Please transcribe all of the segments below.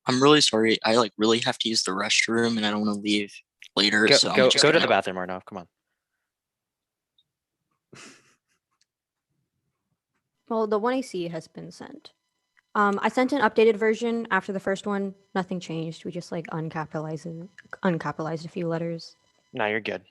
I'm really sorry. I like really have to use the restroom and I don't want to leave later, Go so I'm go just go to gonna the bathroom, Arnav. Come on. Well, the 1AC has been sent. I sent an updated version after the first one. Nothing changed. We just like uncapitalized a few letters. No, you're good.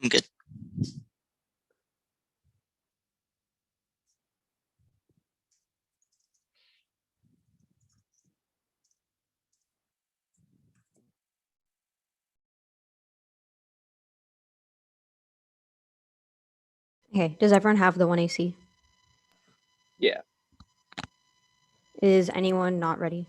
I'm good. Okay, does everyone have the 1AC? Yeah. Is anyone not ready?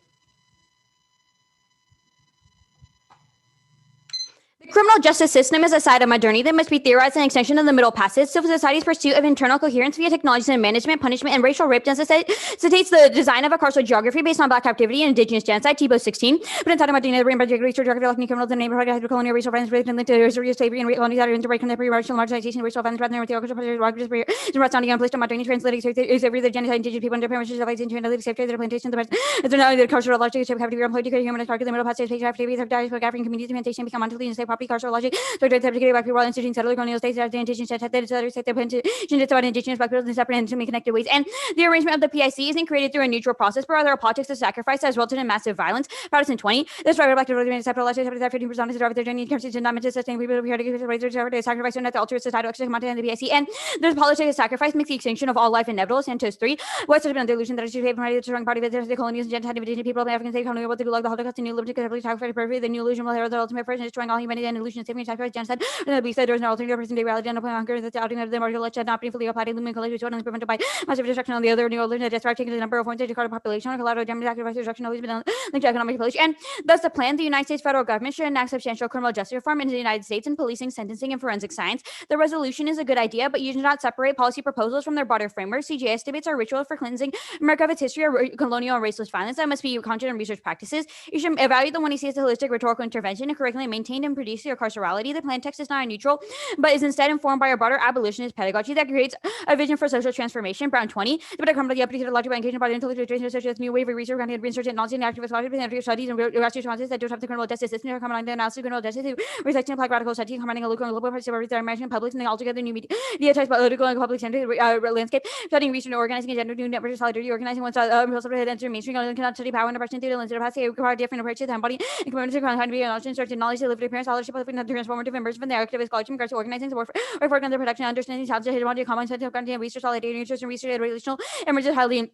The criminal justice system is a side of modernity that must be theorized an extension of the Middle Passage. Civil society's pursuit of internal coherence via technologies and management, punishment, and racial rape necessitates the design of a carceral geography based on black captivity and indigenous genocide, TBO 16. But in Madina, the brain research geography of criminals in the neighborhood, colonial racial violence, related to slavery and colonies that are into contemporary racial marginalization, racial violence, rather than with the surrounding and placed on modernity, translating slavery, the genocide, indigenous people, under permission, civilization, analytic safety, the plantation, the present. It's now the carceral logic, captivity, employed, human, target, the Middle Passage, captivity, have died for African communities, plantation, become mentally and state property, carceral logic. So the typically black people instituting settler colonial states as the indigenous state the plantation about indigenous black people in separate and connected ways. And the arrangement of the PIC isn't created through a neutral process, but rather a politics of sacrifice that has resulted in massive violence. Partisan 20. This right black people separate elections, 50% of the their journey comes to not meant to sustain people here to sacrifice and at the altar of societal action content in the PIC. And there's politics of sacrifice makes the extinction of all life inevitable. Santos 3. What's been the illusion that it's paid from the strong party visitors, the colonies and genocide indigenous people of the African state colonial to like the Holocaust and new liberty perfect the new illusion will herald the ultimate person destroying all humanity and illusion of saving sacrifice genocide. We said there's no alternative person to reality and hunger that the outing of the martial should not be fully applied in lumen college which one is prevented by massive destruction on the other new illusion that taking the number of points to population or collateral damage active destruction always been linked to economic policy. And thus the plan, the United States federal government should enact substantial criminal justice reform in the United States in policing, sentencing, and forensic science. The resolution is a good idea, but you do not separate policy proposals from their broader framework. CJS debates are ritual for cleansing America of its history of colonial and racist violence that must be content and research practices. You should evaluate the one you see as a holistic rhetorical intervention and curriculum maintained and produced your carcerality. The plan text is not a neutral, but is instead informed by a broader abolitionist pedagogy that creates a vision for social transformation. Brown 20. The better come to the update of logic by engaging by the intellectual such as new wave of research and research and knowledge and activist logic studies and responses that don't have the criminal justice system to come on the analysis of criminal justice reflecting apply radical study combining a local and global perspective the American public and altogether new media types political and public center landscape studying research and organizing a gender new network of solidarity organizing one's enter mainstream cannot study power and oppression through the lens of capacity require different approaches to embody and community to be an certain knowledge to live appearance scholarship of transformative immersion from the activist college in regards to organizing support for the production understanding how to hit common sense of content research solidarity research and research relational emerges highly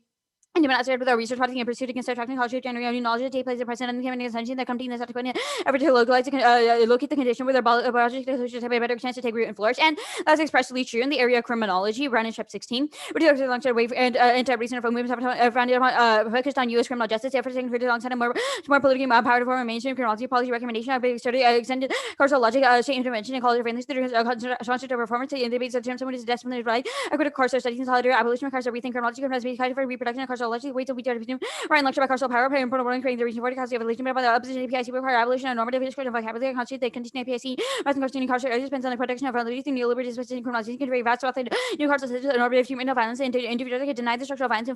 and demonstrated with our research project and pursuit against attracting college generating new knowledge that take place in present and the attention that company that's going to effort to localize locate the condition where their biological solutions have a better chance to take root and flourish. And that's expressly true in the area of criminology. Run in Shep 16, which is alongside wave and anti-recent movements founded upon focused on U.S. criminal justice efforts taken alongside a more politically powerful for mainstream criminology policy recommendation of study extended causal logic, state intervention, and college friendly through constant performance in debates of terms someone is disciplinary right. I could of course studies in solidarity abolition of rethink criminology criminalization for reproduction of causal logic ways of we right lecture by causal power play important role in creating the reason for the cause of evolution by the opposition APIC require abolition and normative history of vocabulary constitute the condition APIC rising constituting carceral depends on the protection of religious and neoliberal disposition criminalization can very vast about new carceral systems and normative human violence and individuals can deny the structural violence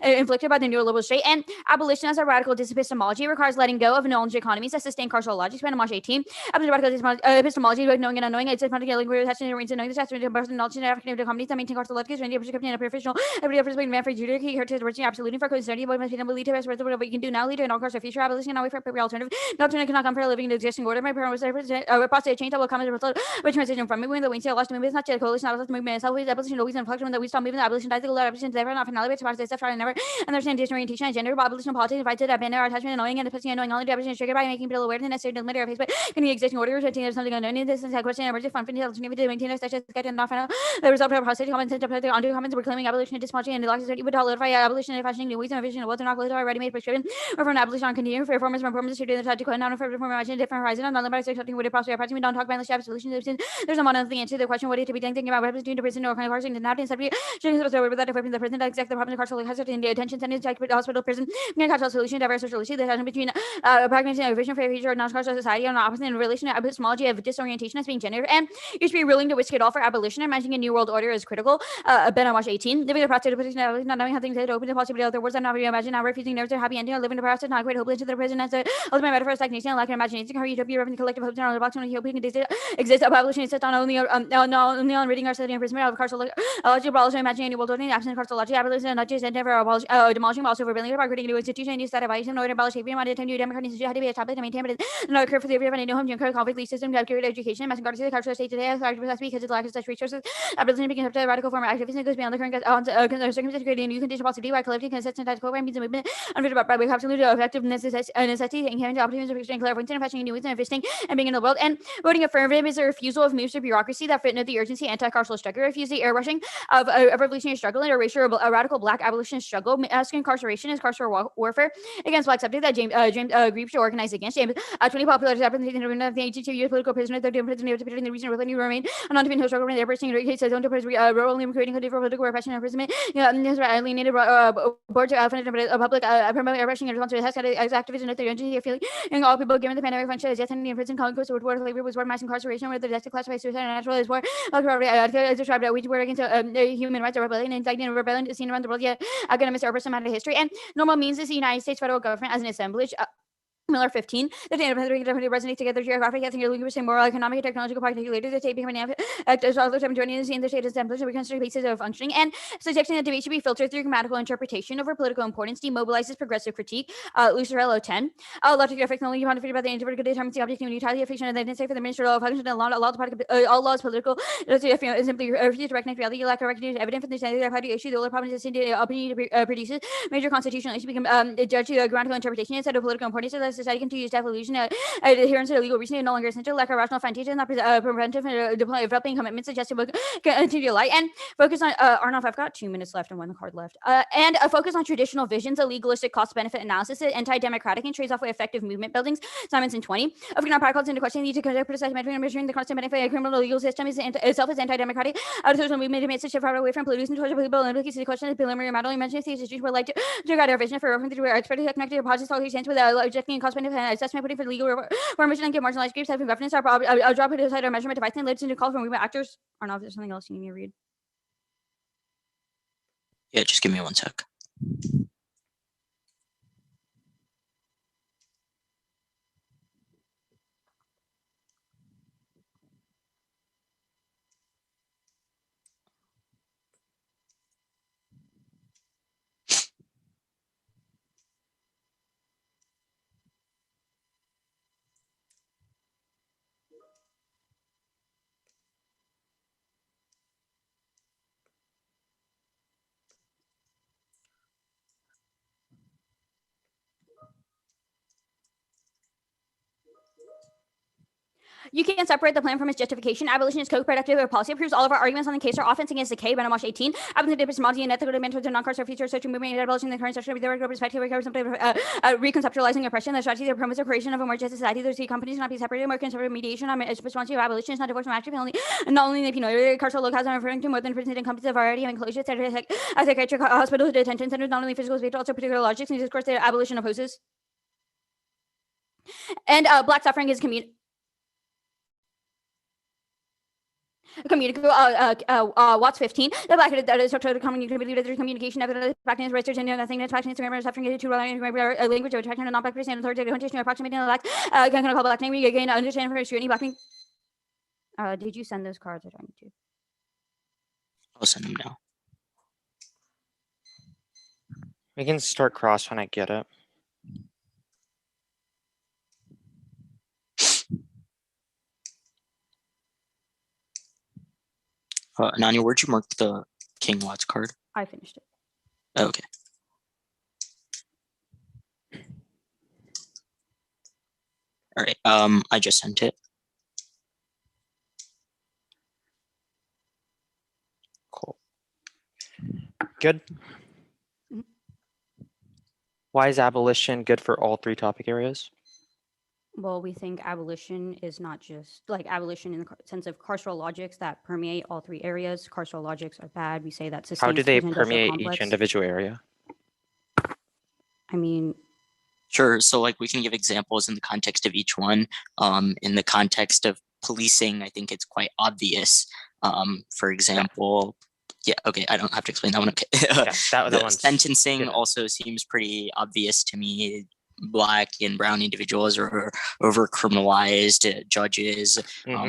inflicted by the neoliberal state. And abolition as a radical epistemology requires letting go of knowledge economies that sustain carceral logic. Spend March 18. Radical epistemology about knowing and unknowing. It's fundamentally we're attaching to knowing the attachment to knowledge and African companies that maintain carceral logic is really a prescription and a professional every effort is man for Judiciary here to the virtue absolutely for coincidence but must be lead to us what we can do now lead to and all course of future abolition now wait for appropriate alternative. No alternative cannot come for a living in the existing order. My parent was a process change that will come as a result of a transition from moving the wings to lost movement is not just a coalition of the movement itself is abolition always in flux when we stop moving the abolition dies the abolition is never not finality to process try never understand orientation and gender abolition politics invited abandon our attachment annoying and depressing annoying only abolition is triggered by making people aware of the necessary limiter of his but can the existing order retain something unknown in this is a question emergent fun finity alternative to maintain a such as get and not final the result of a process common sense to onto comments were claiming abolition epistemology and the laws would solidify abolition and fashioning new ways and vision of what they're not ready-made prescription or from abolition on continuing for performance to do the type to code not for imagine different horizon on unlimited something would it possibly approach we don't talk about the shape solutions there's no monolithic answer to the question what it to be thinking about what doing to prison or kind of causing the not instead of that if the prison that exact the problem carceral hazard in the attention sentence type hospital prison can catch a solution diverse social issue that has between pragmatism and vision for a future non-carceral society on the opposite in relation to epistemology of disorientation as being gendered and you should be willing to risk it all for abolition. Imagining a new world order is critical. Ben on March 18. Living the process of not knowing how things are open to possibility of other words and not imagine now refusing never to happy ending or living the process not great hopeless to the prison as the ultimate metaphor of stagnation and lack of imagination. How utopia referring collective hopes and on the box when you hoping to exist. Abolition is set on only on reading our study imprisonment of carceral logic, but also imagining a new world order in the absence of carceral logic. Abolition not just endeavor demolishing, but also rebelling about creating a new institution and use that abolition in order to abolish having wanted to new democratic institution had to be established to maintain, but not occur for the of any new home Jim Crow conflict system to have created education. Mass regard to the carceral state today because of the lack of such resources. Abolition became a radical form of activism that goes beyond the current circumstances, creating a new condition possibility by collecting consistent tactical means of movement unfitted by absolute effective necessity and carrying the opportunities of extreme clairvoyance and fashioning new ways and fisting and being in the world. And voting affirmative is a refusal of moves to bureaucracy that fit into the urgency anti-carceral struggle. Refuse the airbrushing of a revolutionary struggle and erase a radical black abolitionist struggle. Asking incarceration is carceral warfare against black subject that James Griep should organize against. James 20 popular the agency of U.S. political prisoners that prison the reason really remain and not to be no struggle when they're bursting cases don't role in creating a different political repression and imprisonment. Alienated board to a public promote repression and response to as activism with the urgency of feeling and all people given the pandemic function as yet in prison conquest with war labor was war mass incarceration where the death classified suicide and natural is war as described which were against human rights or rebellion indicting and rebellion seen around the world yet academics or person matter history and normal means is the United States federal government as an assemblage. Miller 15. The data resonate together geographic, ethnic, linguistic, moral, economic, and technological particularities. The tape becoming as all the time joining in the state assemblage and reconstruct basis of functioning and suggesting that debate should be filtered through grammatical interpretation over political importance demobilizes progressive critique. Lucerello 10. Logic effect only upon defeated by the individual determines the object of utility fiction and then say for the minister of function and all laws political simply refuse to recognize reality, lack of recognition evidence for the standard of party issue. The only problem is the opinion produces major constitutional issues become judged to grammatical interpretation instead of political importance. Society continues to have illusion adherence to legal reasoning no longer essential lack of rational foundation not preventive developing commitments suggested will continue to light and focus on Arnold I've got 2 minutes left and 1 card left and focus on traditional visions a legalistic cost benefit analysis anti-democratic and trades off with effective movement buildings Simonson 20 of not calls into question need to criticize measuring the constant benefit of criminal legal system is itself is anti-democratic social movement demands to shift away from pollution towards people and implicates the question of preliminary modeling mentions these issues were like to guide our vision for referring to our expertise connected to positive policy sense with rejecting cost benefit assessment putting for legal reformation and give marginalized groups having governance our job to decide our measurement device and leads into call for movement actors. I don't know if there's something else you need me to read. Yeah, just give me 1 sec. You can't separate the plan from its justification. Abolition is co-productive of policy. Proves all of our arguments on the case are offense against the K. Benamash 18. Abolition of epistemology and ethical demand towards the non-carceral future of social movement and abolishing the current social perspective reconceptualizing oppression. The strategy that promotes the creation of a more just society. Those two companies cannot be separated. More conservative mediation on responsibility of abolition is not divorced from active penalty. Not only the penal carceral locales I'm referring to more than prison and companies have already have enclosures, psychiatric hospitals, detention centers, not only physical space, but also particular logics and discourse that abolition opposes. And black suffering is Watts 15. The black that is structured communication of communication evidence practice research and nothing that's practice suffering to language of attraction and non-black person and authoritative approximating the black can call black name again understand for scrutiny blacking. Did you send those cards or do I need to? I'll send them now. We can start cross when I get it. Nani, where'd you mark the King Watts card? I finished it. Oh, okay. All right. I just sent it. Cool. Good. Mm-hmm. Why is abolition good for all three topic areas? Well, we think abolition is not just like abolition in the sense of carceral logics that permeate all three areas. Carceral logics are bad. We say that sustains How do they prison industrial permeate complex. each individual area? I mean, Sure. So like we can give examples in the context of each one. In the context of policing, I think it's quite obvious. For example, yeah, okay, I don't have to explain that one. Okay. Yeah, that The one's sentencing good. also seems pretty obvious to me. Black and brown individuals are over criminalized. Judges,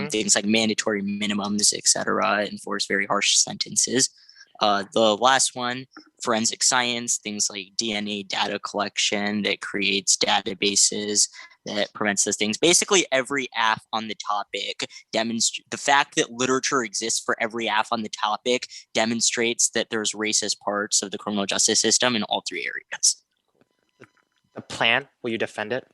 things like mandatory minimums, etc., enforce very harsh sentences. The last one, forensic science, things like DNA data collection that creates databases that prevents those things. Basically, every AF on the topic demonstrates the fact that literature exists for every AF on the topic demonstrates that there's racist parts of the criminal justice system in all three areas. The plan, will you defend it?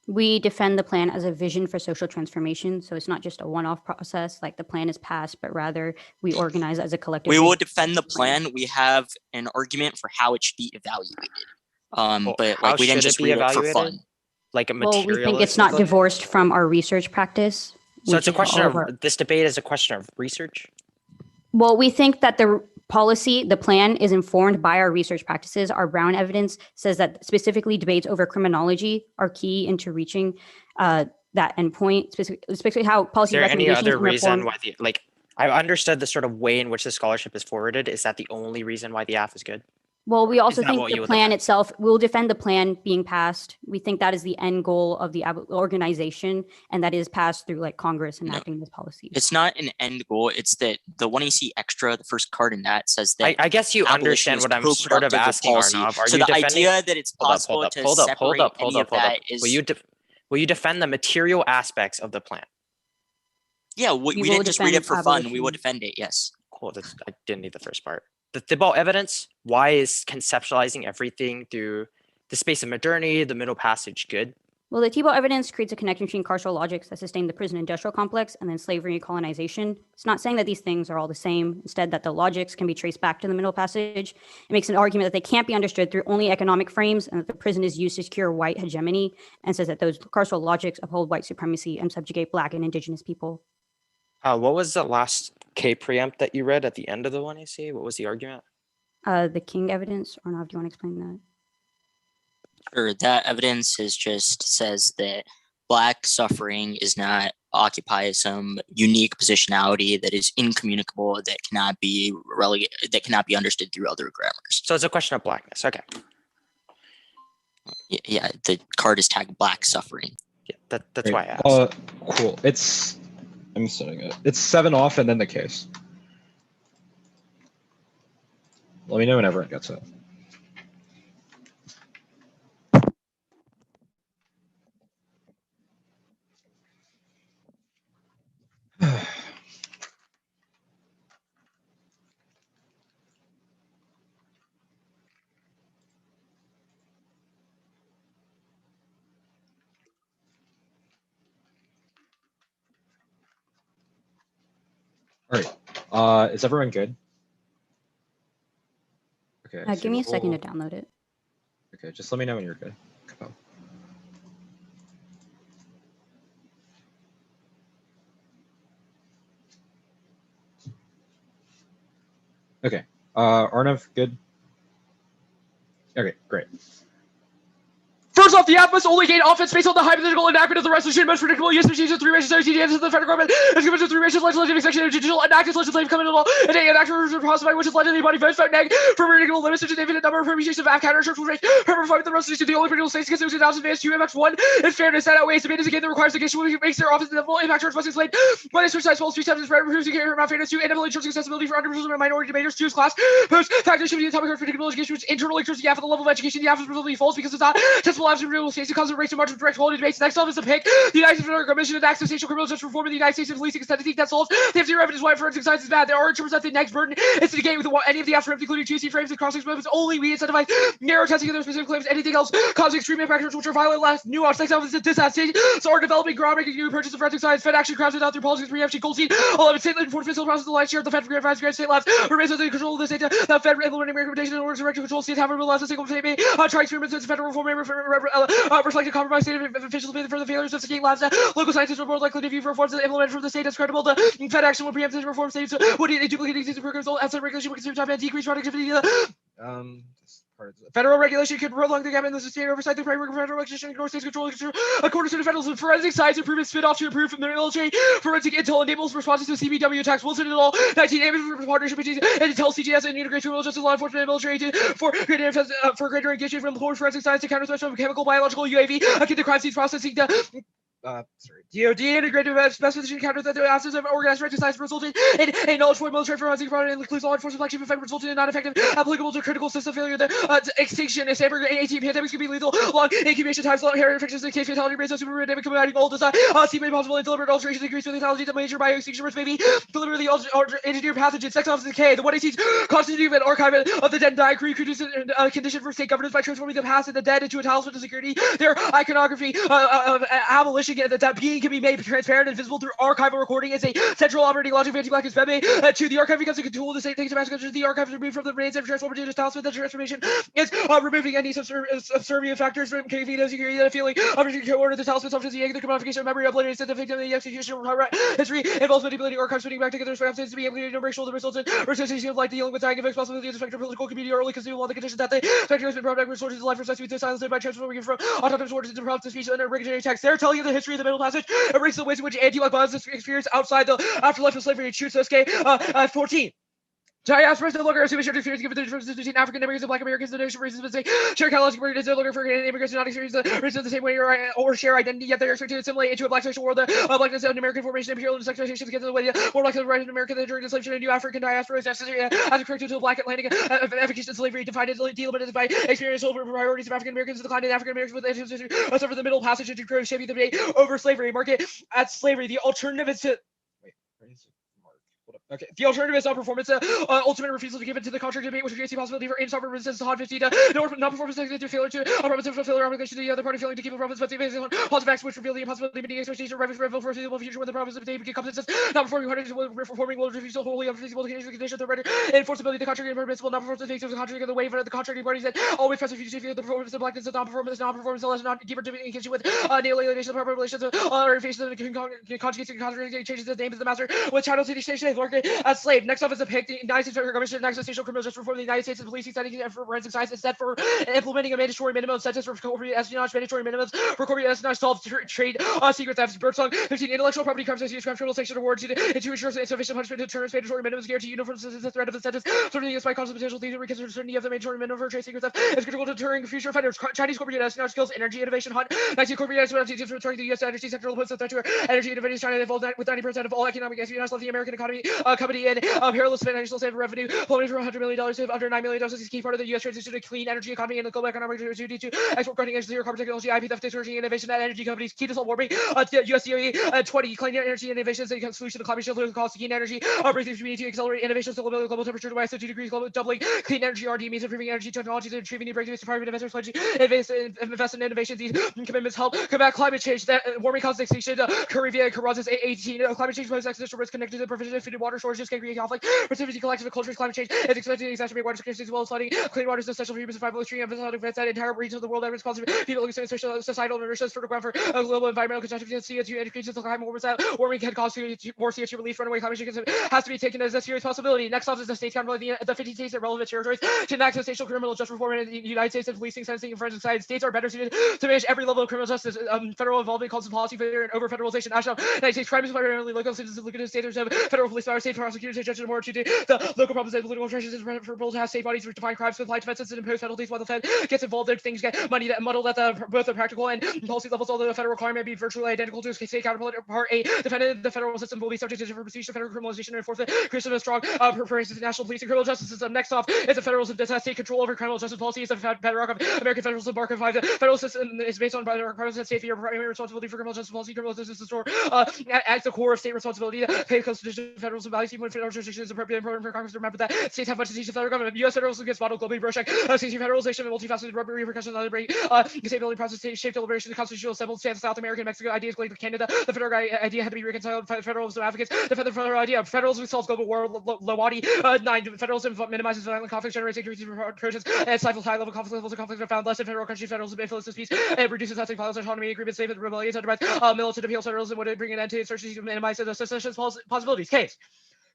we defend the plan as a vision for social transformation. So it's not just a one-off process, like the plan is passed, but rather we organize as a collective. We will defend the plan. We have an argument for how it should be evaluated. But like we didn't just read it for fun. Like a Well, material. we think it's not divorced from our research practice. So it's a question of this debate is a question of research. Well, we think that the policy, the plan is informed by our research practices. Our Brown evidence says that specifically debates over criminology are key into reaching that endpoint, specifically how policy recommendations. Is there any other reason why I understood the sort of way in which the scholarship is forwarded. Is that the only reason why the AF is good? Well, we also think the plan itself, we'll defend the plan being passed. We think that is the end goal of the organization, and that is passed through like Congress enacting this policy. It's not an end goal. It's that the 1AC extra, the first card in that says that. I guess you understand what I'm sort of asking, Arnav. So the idea that it's possible to separate any of that is. Will you defend the material aspects of the plan? Yeah, we didn't just read it for fun. We will defend it, yes. Cool, I didn't need the first part. The Thibault evidence, why is conceptualizing everything through the space of modernity, the middle passage good? Well, the Thibault evidence creates a connection between carceral logics that sustain the prison industrial complex and then slavery and colonization. It's not saying that these things are all the same. Instead, that the logics can be traced back to the middle passage. It makes an argument that they can't be understood through only economic frames and that the prison is used to secure white hegemony, and says that those carceral logics uphold white supremacy and subjugate Black and Indigenous people. What was the last K preempt that you read at the end of the 1AC? What was the argument? The King evidence, or not? Do you want to explain that? Sure. That evidence says that Black suffering is not occupy some unique positionality that is incommunicable, that cannot be that cannot be understood through other grammars. So it's a question of Blackness. Okay. Yeah, the card is tagged Black suffering. Yeah, that's why I asked. Cool. I'm setting it. It's 7 off and then the case. Let me know whenever it gets it. All right. Is everyone good? Okay. Give me a second to roll- download it. Okay, just let me know when you're good. Coppell. Okay. Arnav, good? Okay, great. First off, the app must only gain offense based on the hypothetical enactment of the resolution. Most predictable yes, machines of 3 races, CDMs of the federal government, as compared to 3 races, legislative section of judicial enactments, legislative coming in law, and an actor possibly which is led to the body votes vote neg for predictable limits to the infinite number of permutations of app counter structural rate. Performing the resolution, the only predictable states considered announced advanced UMX1 in fairness that outweighs the maintenance again that requires the case which makes their office the full impact charge must explain why this precise false 3 steps is right reproves the care about fairness to and ability to accessibility for underrepresented and minority debaters choose class post factors should be the topic of predictable education which internal interest the app at the level of education the app is presumably false because it's not testable apps predictable states because of race to march of direct quality debates. Next up is the pick. The United States Federal Commission and Access to Criminal Justice Reform in the United States and policing aesthetic that solves. They have zero evidence why forensic science is bad. There are in terms that the next burden is to negate with any of the apps including 2C frames and cross-experiments. Only we incentivize narrow testing of their specific claims. Anything else causing extreme impact factors which are violent, less nuanced. Next up is the disassociation. So are developing groundbreaking new approaches to forensic science. Fed action crowds without their policies. Preemption Goldstein. 11 state and fourth fiscal process of the last year of the Fed advice grant state labs remains under the control of the state. The Fed implementing recommendations in order to control state have realized a single statement. Try experiments as federal reform reflecting compromise state officials for the failures of scheme labs. Local scientists report likely to view reforms that implemented from the state as credible. The Fed action will preempt reform states would duplicate existing programs. Outside regulation will consume time and decrease productivity. This part is Federal regulation could prolong the gap in the sustained oversight. The primary federal regulation ignores states control. According to the federal forensic science improvement spin off to improve from the military forensic intel enables responses to CBW attacks. Wilson et al. 19 aims partnership between Intel, CGS, and integrate criminal justice law enforcement and military for greater engagement from the forensic science to counter threats from chemical, biological, UAV, akin to crime scenes processing. DOD integrated specification counter that the absence of organized forensic science resulted in a knowledge for military forensic fraud and includes law enforcement action effect resulting in non-effective applicable to critical system failure. The extinction is safer. 18 pandemics can be lethal. Long incubation times, long hair infections, and case fatality rates of super pandemic combining all does not seem impossible and deliberate alterations increase with lethality. The major bio-extinction risk may be deliberately engineered pathogens. Sex office decay. The 118 constitutive and archive of the dead and dying produce a condition for state governance by transforming the past and the dead into a talisman to security. Their iconography of abolition that being can be made transparent and visible through archival recording is a central operating logic of anti-black and to the archive becomes a tool of the state things to mass culture. The archive is removed from the brains and transformed into a talisman. The transformation is removing any subservient factors from convenience, security, and a feeling of order. The talisman functions the commodification of memory, uploading instead of victim, the execution of history involves manipulating archives, putting back together for evidence to be able to racial the results in resuscitation of like dealing with dying effects, possibly the spectrum of political community early consumable on the condition that the spectrum has been brought back resources to life for to silence by transforming from autonomous orders into prompt to speech and regulatory text. They're telling you the history of the Middle Passage, embraces the ways in which anti-black violence is experienced outside the afterlife of slavery. Choose TOC 14. Diaspora is no longer assuming shared experience given the differences between African Americans and Black Americans. The notion of racism is a shared catalog where it is no longer for immigrants to not experience the racism the same way or share identity, yet they're expected to assimilate into a black social world. The blackness of American formation, imperial and sexualization against the way more black right in America than during enslavement. A new African diaspora is necessary as a corrective to the Black Atlantic efficacious slavery, defined and delimited by experiential priorities of African Americans, declining African Americans with suffer the Middle Passage into shaping the debate over slavery. Market at slavery. The alternative is to okay. The alternative is non-performance. Ultimate refusal to give it to the contract debate, which creates the possibility for in-sovereign resistance to Hot 15. Non-performance to failure to a promise to fulfill their obligation to the other party, failing to keep a promise, but the positive acts which reveal the impossibility of meeting expectation of revenue for a foreseeable future when the promise of the day becomes non-performing parties will refusal wholly unfeasible condition of the render enforceability the contract impermissible non-performance of the contract of the waiver of the contracting parties that always press refuse to feel the performance of blackness of non-performance unless not deeper to engage with alienation of proper relations or faces of the conjugates and contracting changes the name of the master with title to the station market as slave. Next up is a pick. The United States Federal Commission and Access Criminal Justice Reform. The United States and policing setting for forensic science is set for implementing a mandatory minimum sentence for corporate espionage. Mandatory minimums for corporate espionage solve trade secret thefts. Birdsong 15 intellectual property crimes against criminal sanction awards to ensure insufficient punishment to deterrence. Mandatory minimums guarantee uniform the threat of the sentence. Certainly despite cause of potential thievery, reconsider certainty of the mandatory minimum for trade secret theft is critical to deterring future offenders. Chinese corporate espionage skills, energy innovation hunt. 19 corporate espionage teams returning the U.S. energy sector will pose a threat to energy innovation. China involved with 90% of all economic espionage left the American economy company in perilous financial state revenue, plummeting from $100 million to under $9 million. This is a key part of the U.S. transition to clean energy economy and the global economic duty to export cutting edge zero carbon technology, IP theft, discouraging innovation that energy companies key to solve warming. US DOE 20 clean energy innovations and solution to climate change low cost clean energy. Breakthroughs we need to accelerate innovations to limit global temperature to rise to 2 degrees, global doubling clean energy RD means improving energy technologies and achieving new breakthroughs. Private investors pledging invest in innovations. These commitments help combat climate change that warming causes extinction. Curry via Carraz's 18 climate change poses existential risk connected to the provision of food and water shortages can create conflict. Precipitation collection of cultures, climate change is expected to exacerbate water scarcity as well as flooding. Clean water is essential for human survival. Extreme episodic events that entire regions of the world that responsible people losing societal inertia is fertile ground for global environmental catastrophe. CO2 increases the climate warming can cause more CO2 release. Runaway climate change has to be taken as a serious possibility. Next off is the states accountability. The 50 states and relevant territories to enact substantial criminal justice reform in the United States and policing, sentencing, and forensic science. States are better suited to manage every level of criminal justice. Federal involvement causes policy failure and over federalization. National United States crime is primarily local. Citizens look at the states have federal police power, state prosecutors, and judges more to do the local problems and political pressures is preferable to have state bodies which define crimes, apply defenses, and impose penalties while the Fed gets involved. If things get money that muddled at both the practical and policy levels, although the federal requirement be virtually identical to state counterpart. Part A, defendant the federal system will be subject to different procedures, federal criminalization and enforcement, creation of a strong preference national police and criminal justice system. Next off is the federalism that has state control over criminal justice policy. Is the bedrock of American federalism. Article 5. The federal system is based on the requirements that state for your primary responsibility for criminal justice policy. Criminal justice is at the core of state responsibility. Pay constitution, federalism values, even when federal jurisdiction is appropriate and important for Congress to remember that states have much to teach the federal government. U.S. federalism gets modeled globally. Broshek, state federalization and multifaceted rubber repercussions on the break. State building process, shape deliberation, the constitutional assembled stands South American, Mexico, ideas like Canada. The federal idea had to be reconciled. Federalism advocates defend the federal idea. Federalism solves global war. Lawadi 9. Federalism minimizes violent conflict, generates increases protests, and stifles high level conflict levels of conflict are found less in federal countries. Federalism influences peace and reduces ethnic violence, autonomy, agreements, save rebellions, undermines militant appeals. Federalism would bring an end to insurgency to minimize the secession possibilities. Case.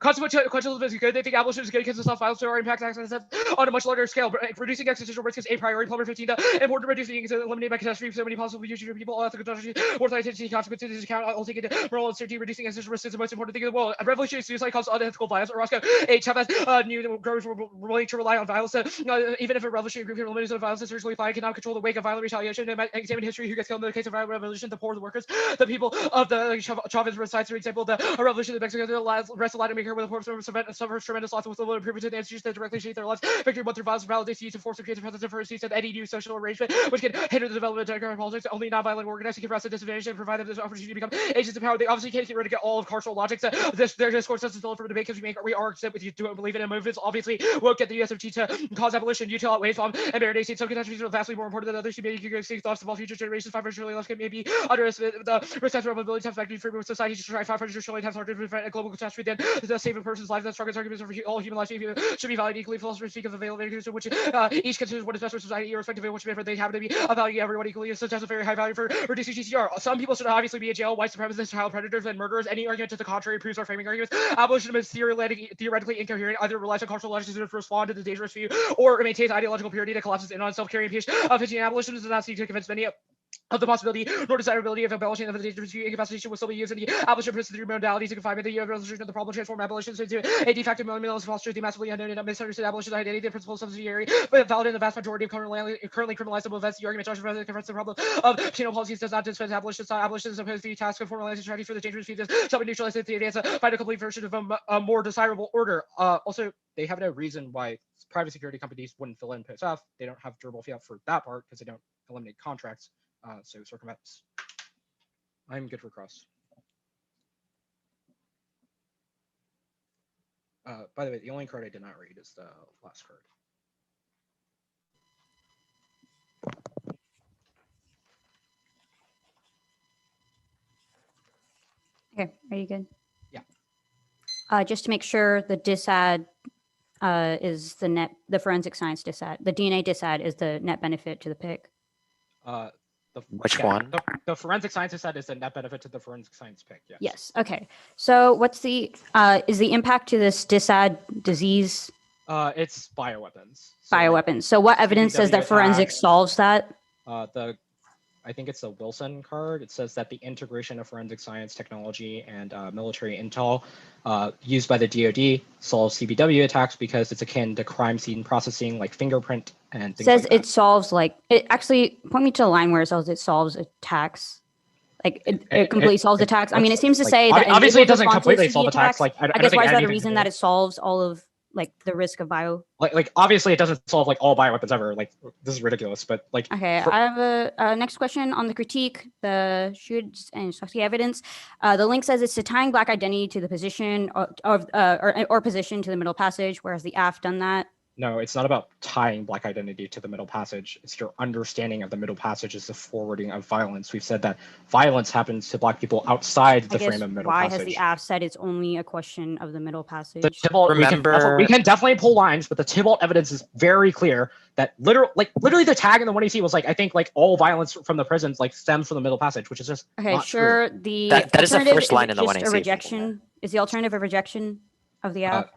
Consequentialism is good. They think abolition is good because of self-violence or impact access on a much larger scale. Reducing existential risk is a priority. Plumber 15. Important to reduce the eliminate by catastrophe so many possible future people. All ethical judgment, worth identity, consequences into account. I'll take it. Moral uncertainty. Reducing existential risk is the most important thing in the world. A revolutionary suicide causes unethical violence. Orozco 8. Chavez knew that growers were willing to rely on violence. Even if a revolutionary group can limit violence and surgically apply, cannot control the wake of violent retaliation. Examine history. Who gets killed in the case of violent revolution? The poor, the workers, the people of the Chavez resides. For example, the revolution in Mexico, the rest of Latin America, where the poor suffers tremendous loss with little improvements in the institutions that directly shape their lives. Victory won through violence, validates use of force, and creates a presence for seats of any new social arrangement, which can hinder the development of democratic politics. Only non-violent organizing can press a disadvantage and provide them this opportunity to become agents of power. They obviously can't get rid of all of carceral logics. Their discourse doesn't fill for debate because we are upset with you don't believe in movements. Obviously, won't get the USFG to cause abolition. Utah outweighs bomb and Marinade State. Some catastrophes are vastly more important than others. Humanity can see thoughts of all future generations. 500 trillion lives can maybe underestimate the respective ability to affect free society to try 500 trillion times harder to prevent a global catastrophe than the save a person's life. The strongest arguments for all human life should be valued equally. Philosophers speak of availability, which each considers what is best for society, irrespective of which member they happen to be. Value everyone equally is suggests a very high value for reducing GCR. Some people should obviously be in jail. White supremacists, child predators, and murderers. Any argument to the contrary proves our framing arguments. Abolition is theoretically incoherent. Either relies on cultural logic to respond to the dangerous view, or it maintains ideological purity that collapses in on self-carrying pitch. Pitching abolition does not seek to convince many of the possibility nor desirability of abolishing of the dangerous view. Incapacitation will still be used in the abolition principle through modalities to confinement. The resolution of the problem transform abolition into a de facto minimalist posture. The massively unknown and misunderstood abolition identity, the principle subsidiary, but valid in the vast majority of currently criminalizable events. The argument confronts the problem of penal policies does not dispense abolition. Abolition is supposed to be task of formalizing strategy for the dangerous view. Shall be neutralized the advance find a complete version of a more desirable order. Also, they have no reason why private security companies wouldn't fill in post-F. They don't have durable fiat for that part because they don't eliminate contracts. So circumvents. I'm good for cross. By the way, the only card I did not read is the last card. Okay, are you good? Yeah. Just to make sure, the disad is the forensic science disad. The DNA disad is the net benefit to the pick. Which one? The forensic scientist said is the net benefit to the forensic science pick. Yes. Yes. Okay. So what's the is the impact to this disad disease? It's bioweapons. So Bioweapons. So what evidence says that forensics solves that? I think it's the Wilson card. It says that the integration of forensic science technology and military intel used by the DoD solves CBW attacks because it's akin to crime scene processing like fingerprint and things Says like that. it solves it actually point me to a line where it says it solves attacks. Like it completely solves attacks. I mean, it seems to say that obviously it doesn't responses completely to solve the attacks. Like I guess why is that a reason that it solves all of like the risk of bio? Like obviously it doesn't solve like all bioweapons ever. Like this is ridiculous. But like okay, I have a next question on the critique, the shoots and the evidence. The link says it's to tying black identity to the position or position to the middle passage, whereas the AF done that. No, it's not about tying Black identity to the Middle Passage. It's your understanding of the Middle Passage is the forwarding of violence. We've said that violence happens to Black people outside the frame of Middle why Passage. has the app said it's only a question of the Middle Passage? The Tybalt, we can definitely pull lines, but the Tybalt evidence is very clear that literally the tag in the 1AC was I think all violence from the prisons stems from the Middle Passage, which is just not sure. True. That is the first line in the 1AC. A rejection is the alternative a rejection of the app.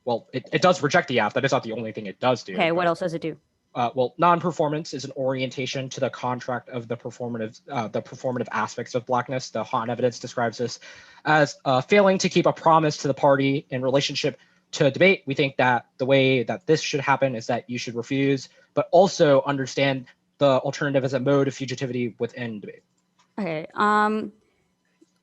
Well, it does reject the app. That is not the only thing it does do. Okay, what else does it do? Well, non-performance is an orientation to the contract of the performative aspects of Blackness. The Hahn evidence describes this as failing to keep a promise to the party in relationship to debate. We think that the way that this should happen is that you should refuse, but also understand the alternative as a mode of fugitivity within debate. Okay.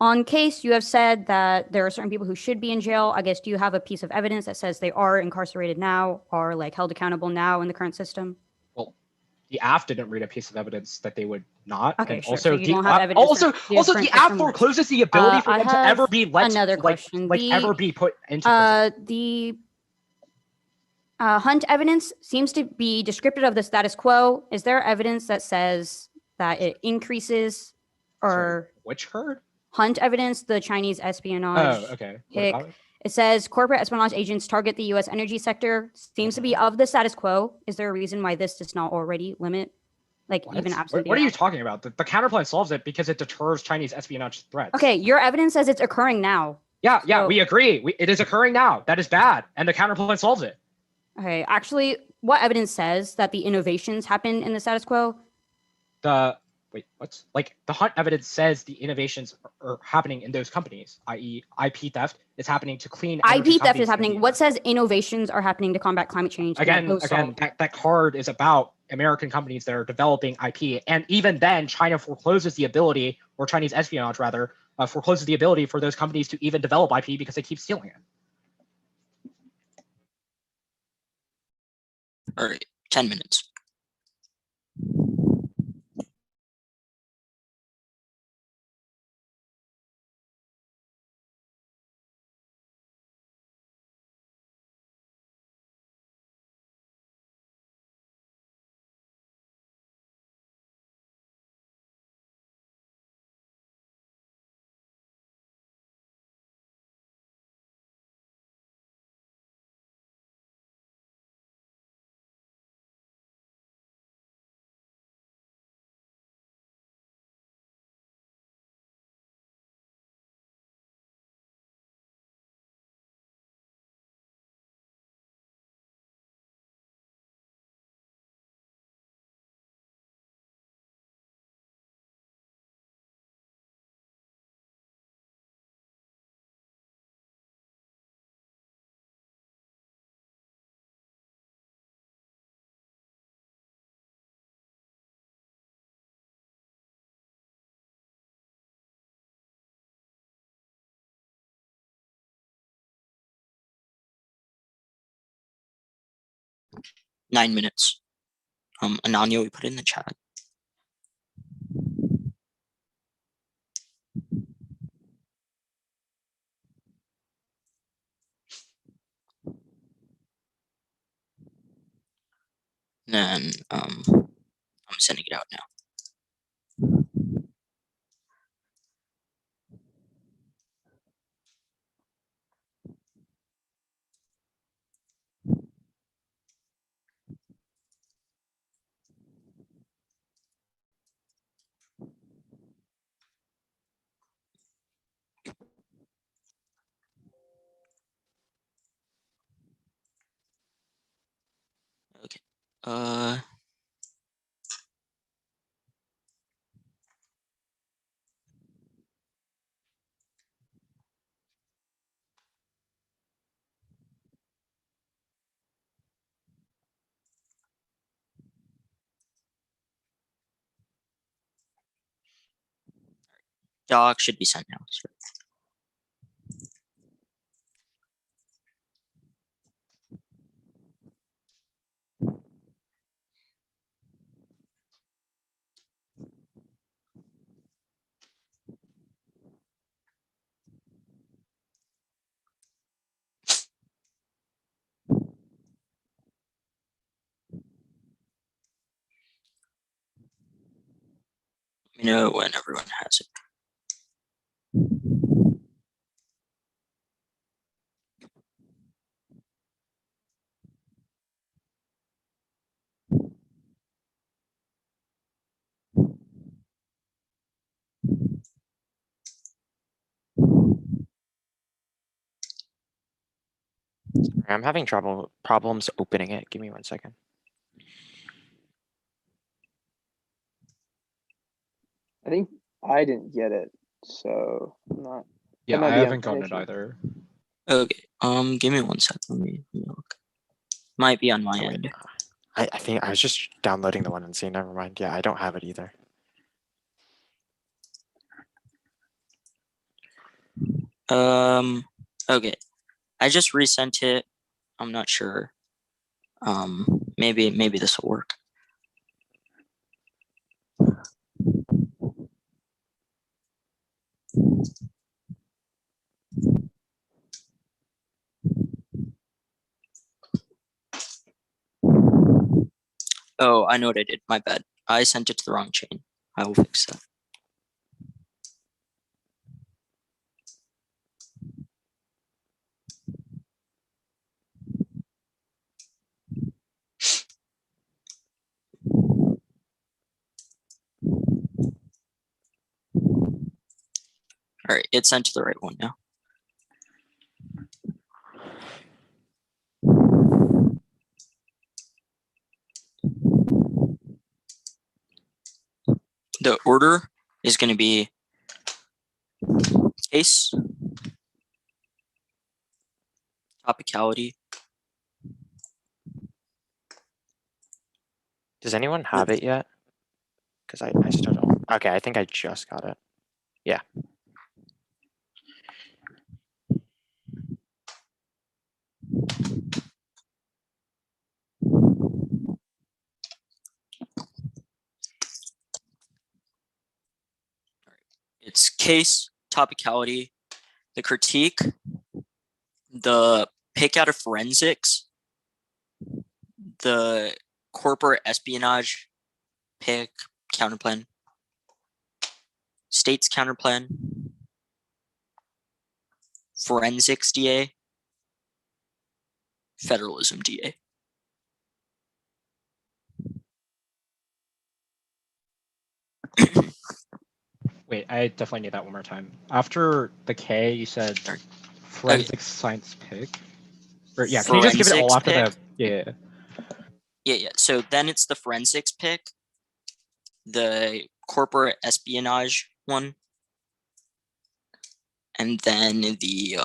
On case, you have said that there are certain people who should be in jail. I guess, do you have a piece of evidence that says they are incarcerated now or held accountable now in the current system? Well, the AF didn't read a piece of evidence that they would not. Okay, and sure. Also, So you don't have evidence. Also, the AF forecloses the ability for them to ever be another question. ever be put into prison. The Hunt evidence seems to be descriptive of the status quo. Is there evidence that says that it increases or Sorry, which herd? Hunt evidence, the Chinese espionage. Oh, okay. It says corporate espionage agents target the U.S. energy sector. Seems to be of the status quo. Is there a reason why this does not already limit, even absolutely? What are you talking about? The counterplan solves it because it deters Chinese espionage threats. Okay, your evidence says it's occurring now. Yeah, we agree. It is occurring now. That is bad, and the counterplan solves it. Okay, actually, what evidence says that the innovations happen in the status quo? The Hunt evidence says the innovations are happening in those companies, i.e. IP theft is happening to clean IP theft is happening. What says innovations are happening to combat climate change? Again, that card is about American companies that are developing IP. And even then, China forecloses the ability, or Chinese espionage rather, forecloses the ability for those companies to even develop IP because they keep stealing it. All right, 10 minutes. Nine minutes. Ananya, we put it in the chat. Then I'm sending it out now. Okay. TOC should be sent now. Sure. Let me know when everyone has it. I'm having problems opening it. Give me 1 second. I think I didn't get it, so I'm not. Yeah, might I be on haven't my gotten it issue. either. Okay. Give me 1 second. Let me look. Might be on my Oh, wait, end. I think I was just downloading the one and seeing. Never mind. Yeah, I don't have it either. Okay. I just resent it. I'm not sure. Maybe this will work. Oh, I know what I did. My bad. I sent it to the wrong chain. I will fix that. All right, it's sent to the right one now. The order is going to be case, topicality. Does anyone have it yet? Because I still don't. Okay, I think I just got it. Yeah. It's case, topicality, the critique, the pick out of forensics, the corporate espionage pick counterplan, states counterplan, forensics DA, federalism DA. Wait, I definitely need that one more time. After the K, you said Sorry. forensic science pick? Or, yeah, can you just give it all Forensics after pick? the... Yeah. Yeah. So then it's the forensics pick, the corporate espionage one, and then the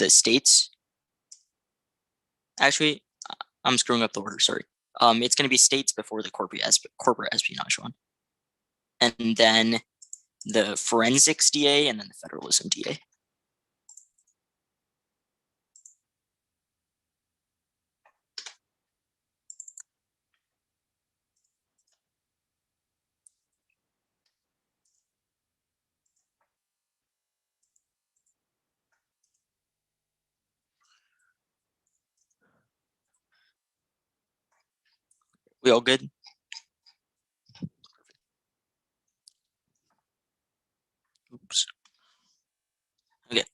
states. Actually, I'm screwing up the order. Sorry. It's going to be states before the corporate espionage one, and then the forensics DA, and then the federalism DA. We all good? Oops. Okay.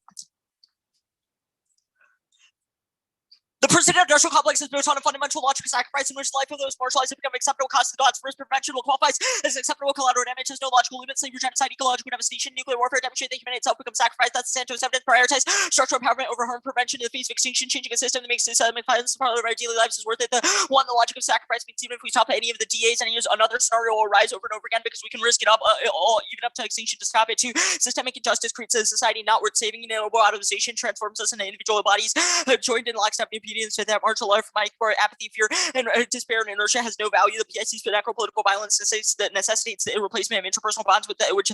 The prison industrial complex is built on a fundamental logical sacrifice in which life of those marginalized has become acceptable cost to the gods. First, prevention will qualifies as acceptable collateral damage, has no logical limits, slavery, genocide, ecological devastation, nuclear warfare, demonstrate that humanity itself becomes sacrificed. That's Santos evidence, prioritize structural empowerment over harm prevention in the face of extinction, changing a system that makes settlement violence part of our daily lives is worth it. The logic of sacrifice means even if we stop any of the DAs and use another scenario will arise over and over again because we can risk it up, even up to extinction to stop it. Two, systemic injustice creates a society not worth saving. Noble atomization transforms us into individual bodies joined in lockstep obedience to that martial art for apathy, fear, and despair and inertia has no value. The PIC's political violence necessitates the replacement of interpersonal bonds with which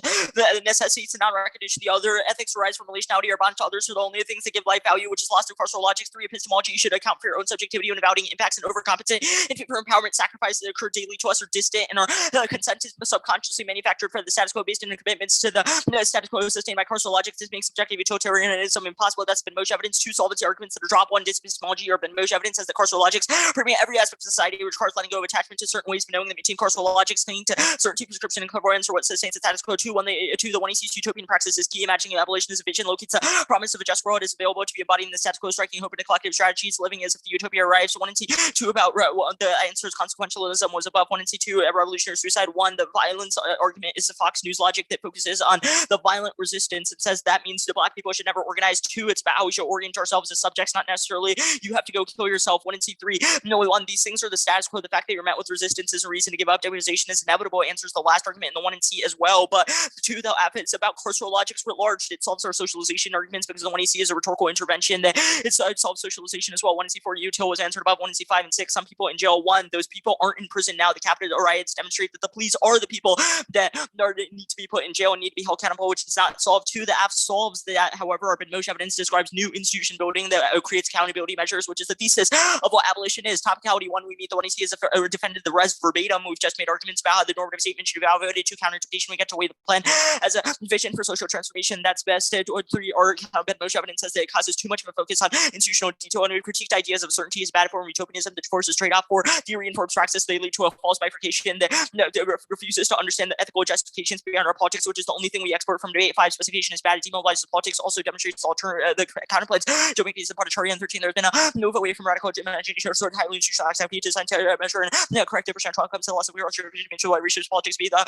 necessitates the non-recognition of the other. Ethics arise from relationality or bond to others are the only things that give life value, which is lost through carceral logics. Three, epistemology, you should account for your own subjectivity when evaluating impacts and overcompensate. And for empowerment, sacrifices that occur daily to us are distant and are consent is subconsciously manufactured for the status quo based on commitments to the status quo sustained by carceral logics. This makes subjective utilitarianism impossible. That's been most evidence. Two, solvency arguments that are drop. One, epistemology or been most evidence as the carceral logics permeate every aspect of society, which requires letting go of attachment to certain ways of knowing that maintain carceral logics, clinging to certainty, prescription, and clairvoyance, or what sustains the status quo. Two, the one he sees utopian praxis is key. Imagining abolition as a vision locates the promise of a just world is available to be embodied in the status quo, striking hope into collective strategies, living as if the utopia arrives. 1 and C2 about the answers consequentialism was above. 1 and C2 revolutionary suicide. 1, the violence argument is the Fox News logic that focuses on the violent resistance. It says that means the black people should never organize. 2, it's about how we should orient ourselves as subjects, not necessarily you have to go kill yourself. 1 and C3, no, 1, these things are the status quo. The fact that you're met with resistance is a reason to give up. Demonization is inevitable. Answers the last argument in the 1 and C as well. But the 2, though, it's about carceral logics writ large. It solves our socialization arguments because the 1 and C is a rhetorical intervention that it solves socialization as well. 1 and C4 util was answered above. 1 and C5 and 6, some people in jail. 1, those people aren't in prison now. The Capitol riots demonstrate that the police are the people that need to be put in jail and need to be held accountable, which is not solved. 2, the F solves that. However, our most evidence describes new institution building that creates accountability measures, which is the thesis of what abolition is. Topicality. 1, we meet the 1 and C is defended the res verbatim. We've just made arguments about how the normative statement should be evaluated. 2, counterinterpretation. We get to weigh the plan as a vision for social transformation that's best. 3, our most evidence says that it causes too much of a focus on institutional detail, and we critiqued ideas of certainty as bad form of utopianism that forces trade-off for theory informs praxis. They lead to a false bifurcation that refuses to understand the ethical justifications beyond our politics, which is the only thing we export from debate. 5, specification is bad. It demobilizes politics. Also demonstrates the counterplans. Don't is the Paritaria. 13, there's been a move away from radical imagination or sort of highly institutional activity designed to measure and corrective percent outcomes. The loss of research politics be the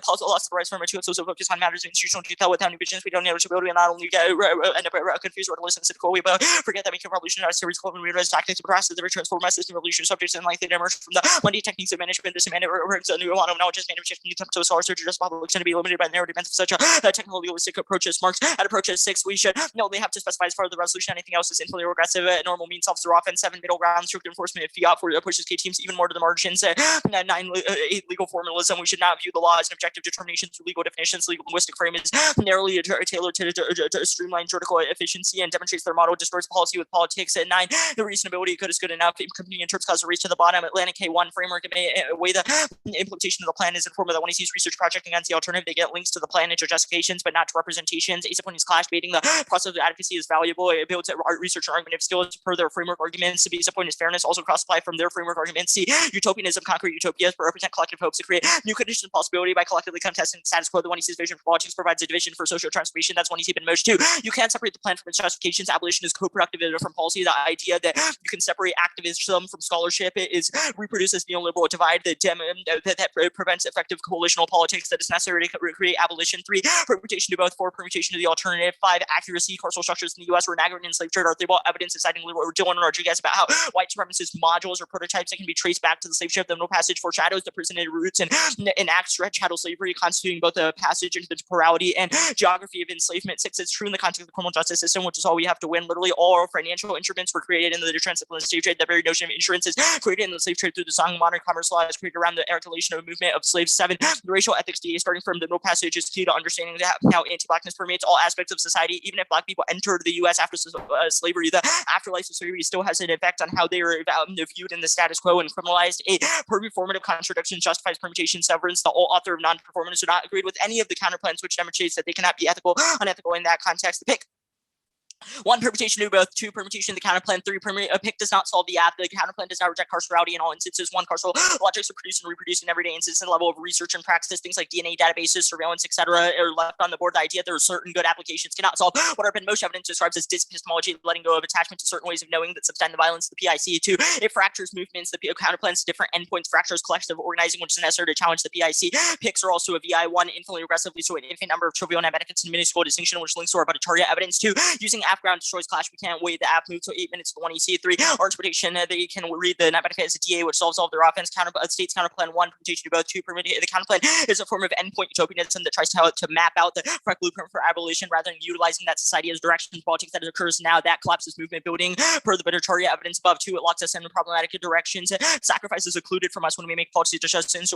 possible loss of the rights from to also focus on matters of institutional detail without new visions. We don't know to build. We not only get end up confused or listen to we but forget that we can revolutionize series of readers tactics to process the transform my system revolution subjects and like they emerge from the Monday techniques of management. This amendment works a new amount of knowledge management new to solar search just public to be limited by narrative of such a technical legalistic approach as marks at approach 6. We should only have to specify as part of the resolution. Anything else is infinitely regressive. Normal means solves their offense. 7, middle ground strict enforcement of fiat for pushes K teams even more to the margins. 9, 8, legal formalism. We should not view the law as an objective determination through legal definitions. Legal linguistic frame is narrowly tailored to streamline juridical efficiency and demonstrates their model distorts policy with politics. At 9, the reasonability good is good enough. Competing terms cause a race to the bottom. Atlantic K1 framework way the implementation of the plan is in form of the 1 AC's research project against the alternative. They get links to the plan and to justifications, but not to representations. Ace opponents clash, baiting the process of advocacy is valuable. It builds research and argument skills per their framework arguments. Base point is fairness, also cross-apply from their framework arguments. C, utopianism, concrete utopias, but represent collective hopes to create new conditions of possibility by collectively contesting the status quo. The 1 AC's vision for politics provides a division for social transformation. That's 1 AC been most. 2, you can't separate the plan from its justifications. Abolition is co-productive from policy. The idea that you can separate activism from scholarship is reproduces neoliberal divide that prevents effective coalitional politics that is necessary to create abolition. 3, permutation to both. 4, permutation to the alternative. 5, accuracy. Carceral structures in the U.S. were inaugurated in slave trade are table evidence citing Dylan and Rodriguez about how white supremacist modules or prototypes that can be traced back to the slave ship. The middle passage foreshadows the prisoner roots and enacts chattel slavery, constituting both a passage into the temporality and geography of enslavement. 6, it's true in the context of the criminal justice system, which is all we have to win. Literally all financial instruments were created in the transatlantic slave trade. The very notion of insurance is created in the slave trade through the song. Modern commerce law is created around the articulation of a movement of slaves. 7, the racial ethics DA starting from the middle passage is key to understanding how anti-blackness permeates all aspects of society. Even if black people entered the U.S. after slavery, the afterlife of slavery still has an effect on how they are viewed in the status quo and criminalized. 8, performative contradiction justifies permutation severance. The author of non-performance do not agree with any of the counterplans, which demonstrates that they cannot be unethical in that context. The pick 1, permutation to both. 2, permutation to the counterplan. 3, a pick does not solve the app. The counterplan does not reject carcerality in all instances. 1, carceral logics are produced and reproduced in everyday instances and level of research and practice. Things like DNA databases, surveillance, etc. are left on the board. The idea there are certain good applications cannot solve what urban most evidence describes as disepistemology, letting go of attachment to certain ways of knowing that subtend the violence of the PIC. 2, it fractures movements. The counterplans different endpoints, fractures collective organizing, which is necessary to challenge the PIC. Picks are also a VI. 1, infinitely regressively, so an infinite number of trivial net benefits and minuscule distinction, which links to our Budetaria evidence. 2, using app ground destroys clash. We can't wait the app move to 8 minutes to 1 AC. 3, our interpretation they can read the net benefit as a DA, which solves all of their offense. States counterplan 1, permutation to both. 2, the counterplan is a form of endpoint utopianism that tries to map out the correct blueprint for abolition rather than utilizing that society as direction politics that occurs now. That collapses movement building per the Budetaria evidence above. 2, it locks us in problematic directions. Sacrifice is occluded from us when we make policy decisions,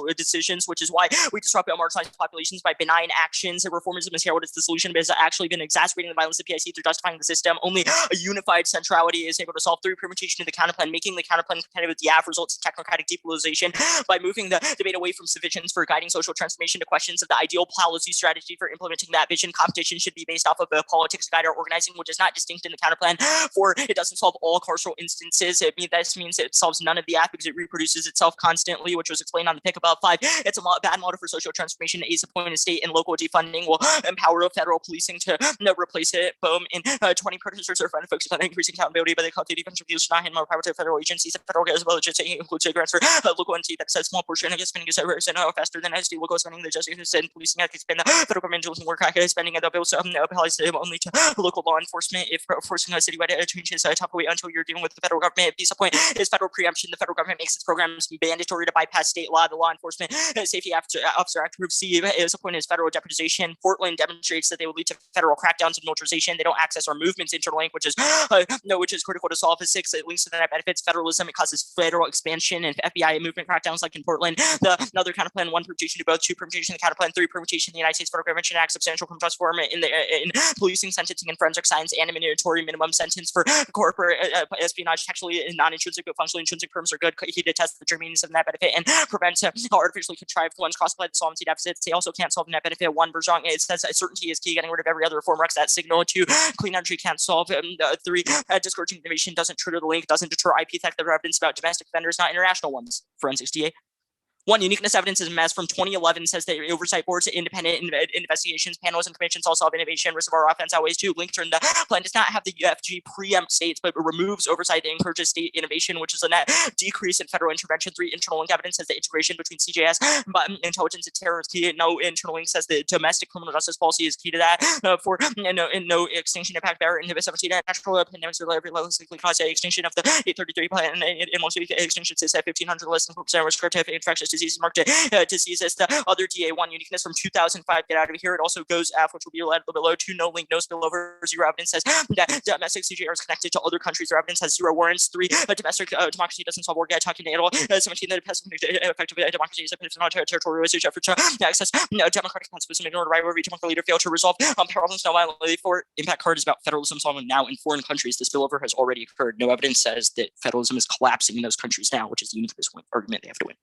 which is why we disrupt marginalized populations by benign actions. Reformism is heralded as the solution, but has actually been exacerbating the violence of PIC through justifying the system. Only a unified centrality is able to solve through permutation of the counterplan, making the counterplan competitive with the AF results in technocratic depolarization by moving the debate away from visions for guiding social transformation to questions of the ideal policy strategy for implementing that vision. Competition should be based off of a politics to guide our organizing, which is not distinct in the counterplan, for it doesn't solve all carceral instances. This means it solves none of the AF because it reproduces itself constantly, which was explained on the pick above 5. It's a bad model for social transformation. A's appointed state and local defunding will empower federal policing to replace it. Boom. In 20 protesters are funded focused on increasing accountability by the call to defense reviews to not hand more power to federal agencies. The federal as well as just includes grants for local entity that says small portion of spending is faster than SD local spending. The justice and policing have to spend the federal government doesn't work spending and the bills applies only to local law enforcement. If forcing a citywide change is tough away until you're dealing with the federal government. Piece of point is federal preemption. The federal government makes its programs mandatory to bypass state law. The Law Enforcement Safety Officer Act Group C is a point is federal deputization. Portland demonstrates that they would lead to federal crackdowns and militarization. They don't access our movements interlink, which is critical to solve. 6, it links to the net benefits federalism. It causes federal expansion and FBI movement crackdowns like in Portland. Another counterplan: 1, permutation to both; 2, permutation to counterplan; 3, permutation. The United States federal government should enact substantial criminal justice reform in policing, sentencing, and forensic science, and a mandatory minimum sentence for corporate espionage. Actually, non-intrinsic but functionally intrinsic firms are good. He to test the true meanings of net benefit and prevent artificially contrived ones cross-apply the solvency deficits. They also can't solve net benefit. 1, Bergeron, it says certainty is key. Getting rid of every other reform wrecks that signal. 2, clean energy can't solve. 3, discouraging innovation doesn't trigger the link, doesn't deter IP theft. There are evidence about domestic offenders, not international ones. Forensics DA. 1, uniqueness evidence is a mess from 2011 says that oversight boards, independent investigations, panels, and commissions all solve innovation. Risk of our offense outweighs 2. Link turn the plan does not have the UFG preempt states, but removes oversight that encourages state innovation, which is a net decrease in federal intervention. 3, internal link evidence says the integration between CJS, intelligence, and terror is key. No internal link says the domestic criminal justice policy is key to that. 4, no extinction impact barrier in 17. Natural pandemics are every lowest likely cause extinction of the 833 plan, and most extinction says at 1500 less than 4% restrictive infectious disease marked diseases. The other DA1 uniqueness from 2005, get out of here. It also goes F, which will be a little below. 2, no link, no spillover. 0 evidence says that domestic CJR is connected to other countries. Their evidence has 0 warrants. 3, domestic democracy doesn't solve war talking at all. 17, the effective democracy is a not territorial usage effort to access democratic pacifism, ignore the rivalry, democratic leader fail to resolve problems no violently. 4, impact card is about federalism solving now in foreign countries. The spillover has already occurred. No evidence says that federalism is collapsing in those countries now, which is the uniqueness argument they have to win.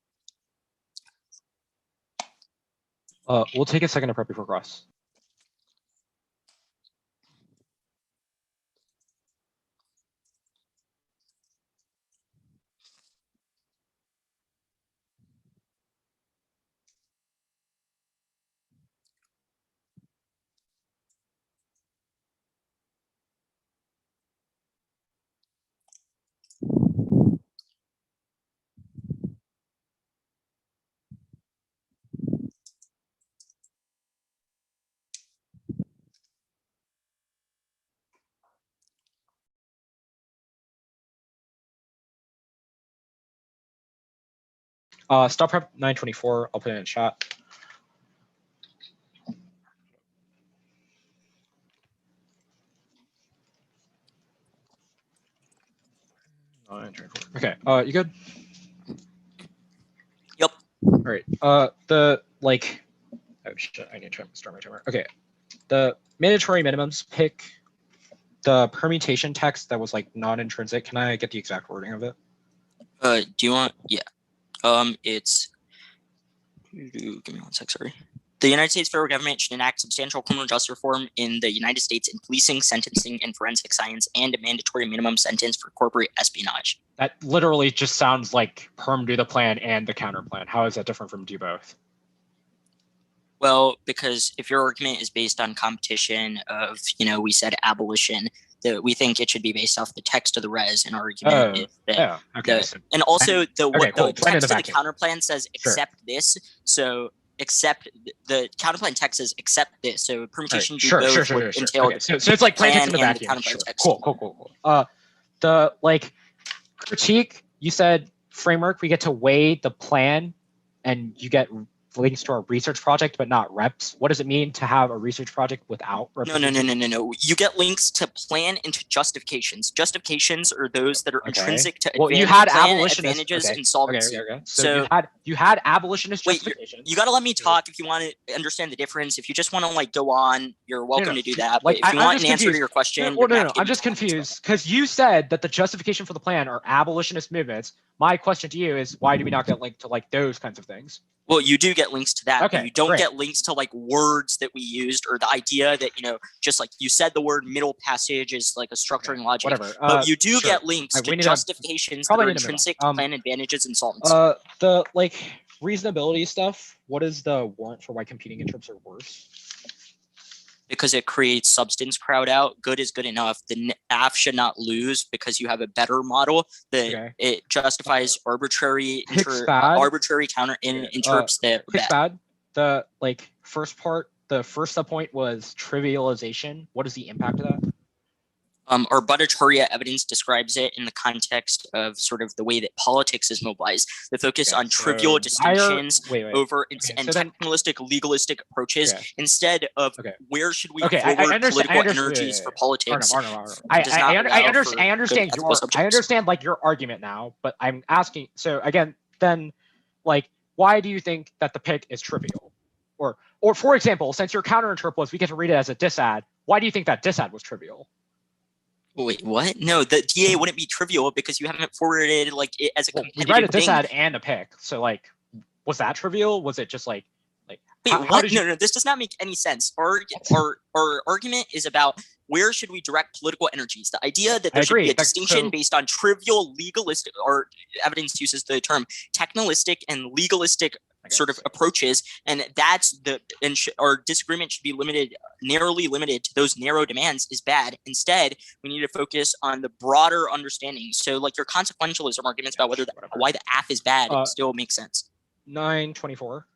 We'll take a second to prep before cross. Stop prep 924. I'll put it in chat. Okay. You good? Yep. All right. Oh shit! I need to start my timer. Okay. The mandatory minimums pick the permutation text that was like non-intrinsic. Can I get the exact wording of it? Do you want? Yeah. It's. Give me 1 sec. Sorry. The United States federal government should enact substantial criminal justice reform in the United States in policing, sentencing, and forensic science, and a mandatory minimum sentence for corporate espionage. That literally just sounds like perm do the plan and the counter plan. How is that different from do both? Well, because if your argument is based on competition of, we said abolition, that we think it should be based off the text of the res. And our argument is that and also the text of the counterplan says accept this. So except the counterplan text says accept this. So permutation sure. Okay. So it's like plain text in the vacuum. Sure. Cool. The critique, you said framework, we get to weigh the plan and you get links to our research project, but not reps? What does it mean to have a research project without No. representation? You get links to plan and to justifications. Justifications are those that are intrinsic to Well, you plan had abolitionist advantages okay. and solvency. Okay. So you had abolitionist Wait, justification. you got to let me talk if you want to understand the difference. If you just want to like go on, you're welcome to do that. Like, but if you want an answer confused. to your question, No. I'm just confused because you said that the justification for the plan are abolitionist movements. My question to you is, why do we not get linked to like those kinds of things? Well, you do get links to that, Okay, but you don't great. get links to like words that we used or the idea that, just like you said, the word middle passage is like a structuring logic. Whatever. But you do Sure. get links We to need justifications that probably are need to move intrinsic on. to plan advantages and solvency. The like reasonability stuff. What is the warrant for why competing interrupts are worse? Because it creates substance crowd out. Good is good enough. The AF should not lose because you have a better model that it justifies arbitrary counter interrupts that are bad. Bad. The like first part, the first subpoint was trivialization. What is the impact of that? Arbitraria evidence describes it in the context of sort of the way that politics is mobilized. The focus on trivial distinctions over and technicalistic, legalistic approaches instead of where should we forward political energies for politics. I understand like your argument now, but I'm asking. So again, then like, why do you think that the pick is trivial? Or for example, since your counterinterp was we get to read it as a disad, why do you think that disad was trivial? Wait, what? No, the DA wouldn't be trivial because you haven't forwarded like it as a competitive we read a thing. disad and a pick. So like, was that trivial? Was it just like wait, what? No, this does not make any sense. Our argument is about where should we direct political energies. The idea that there should be a distinction based on trivial, legalistic, or evidence uses the term technilistic and legalistic sort of approaches, and that's our disagreement should be narrowly limited to those narrow demands is bad. Instead, we need to focus on the broader understanding. So like your consequentialism arguments about why the AF is bad still makes sense. 924.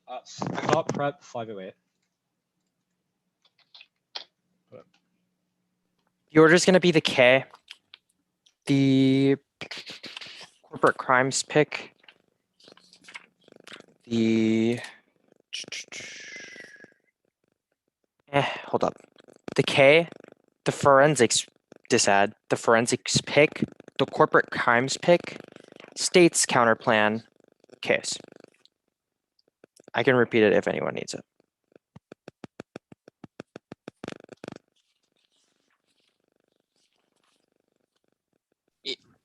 I got prep 508. The order is going to be the K, the corporate crimes pick, the hold up, the K, the forensics disad, the forensics pick, the corporate crimes pick, states counterplan, case. I can repeat it if anyone needs it.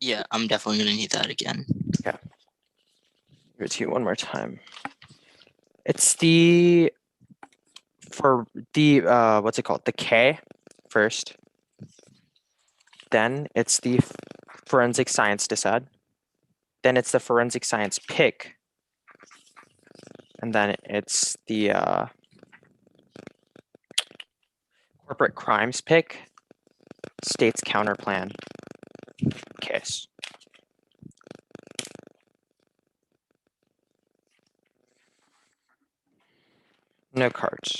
Yeah, I'm definitely gonna need that again. Give it to you one more time. It's the what's it called? The K first. Then it's the forensic science disad. Then it's the forensic science pick. And then it's the corporate crimes pick, states counterplan case. No cards.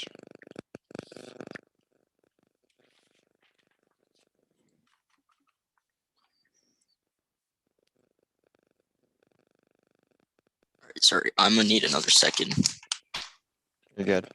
All right, sorry, I'm gonna need another second. You're good.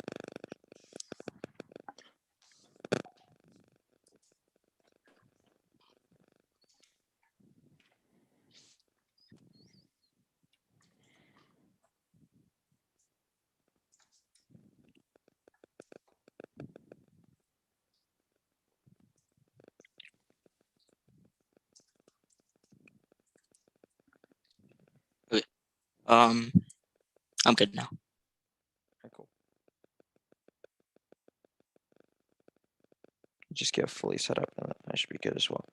I'm good now. Okay, cool. Just get fully set up, and that should be good as well.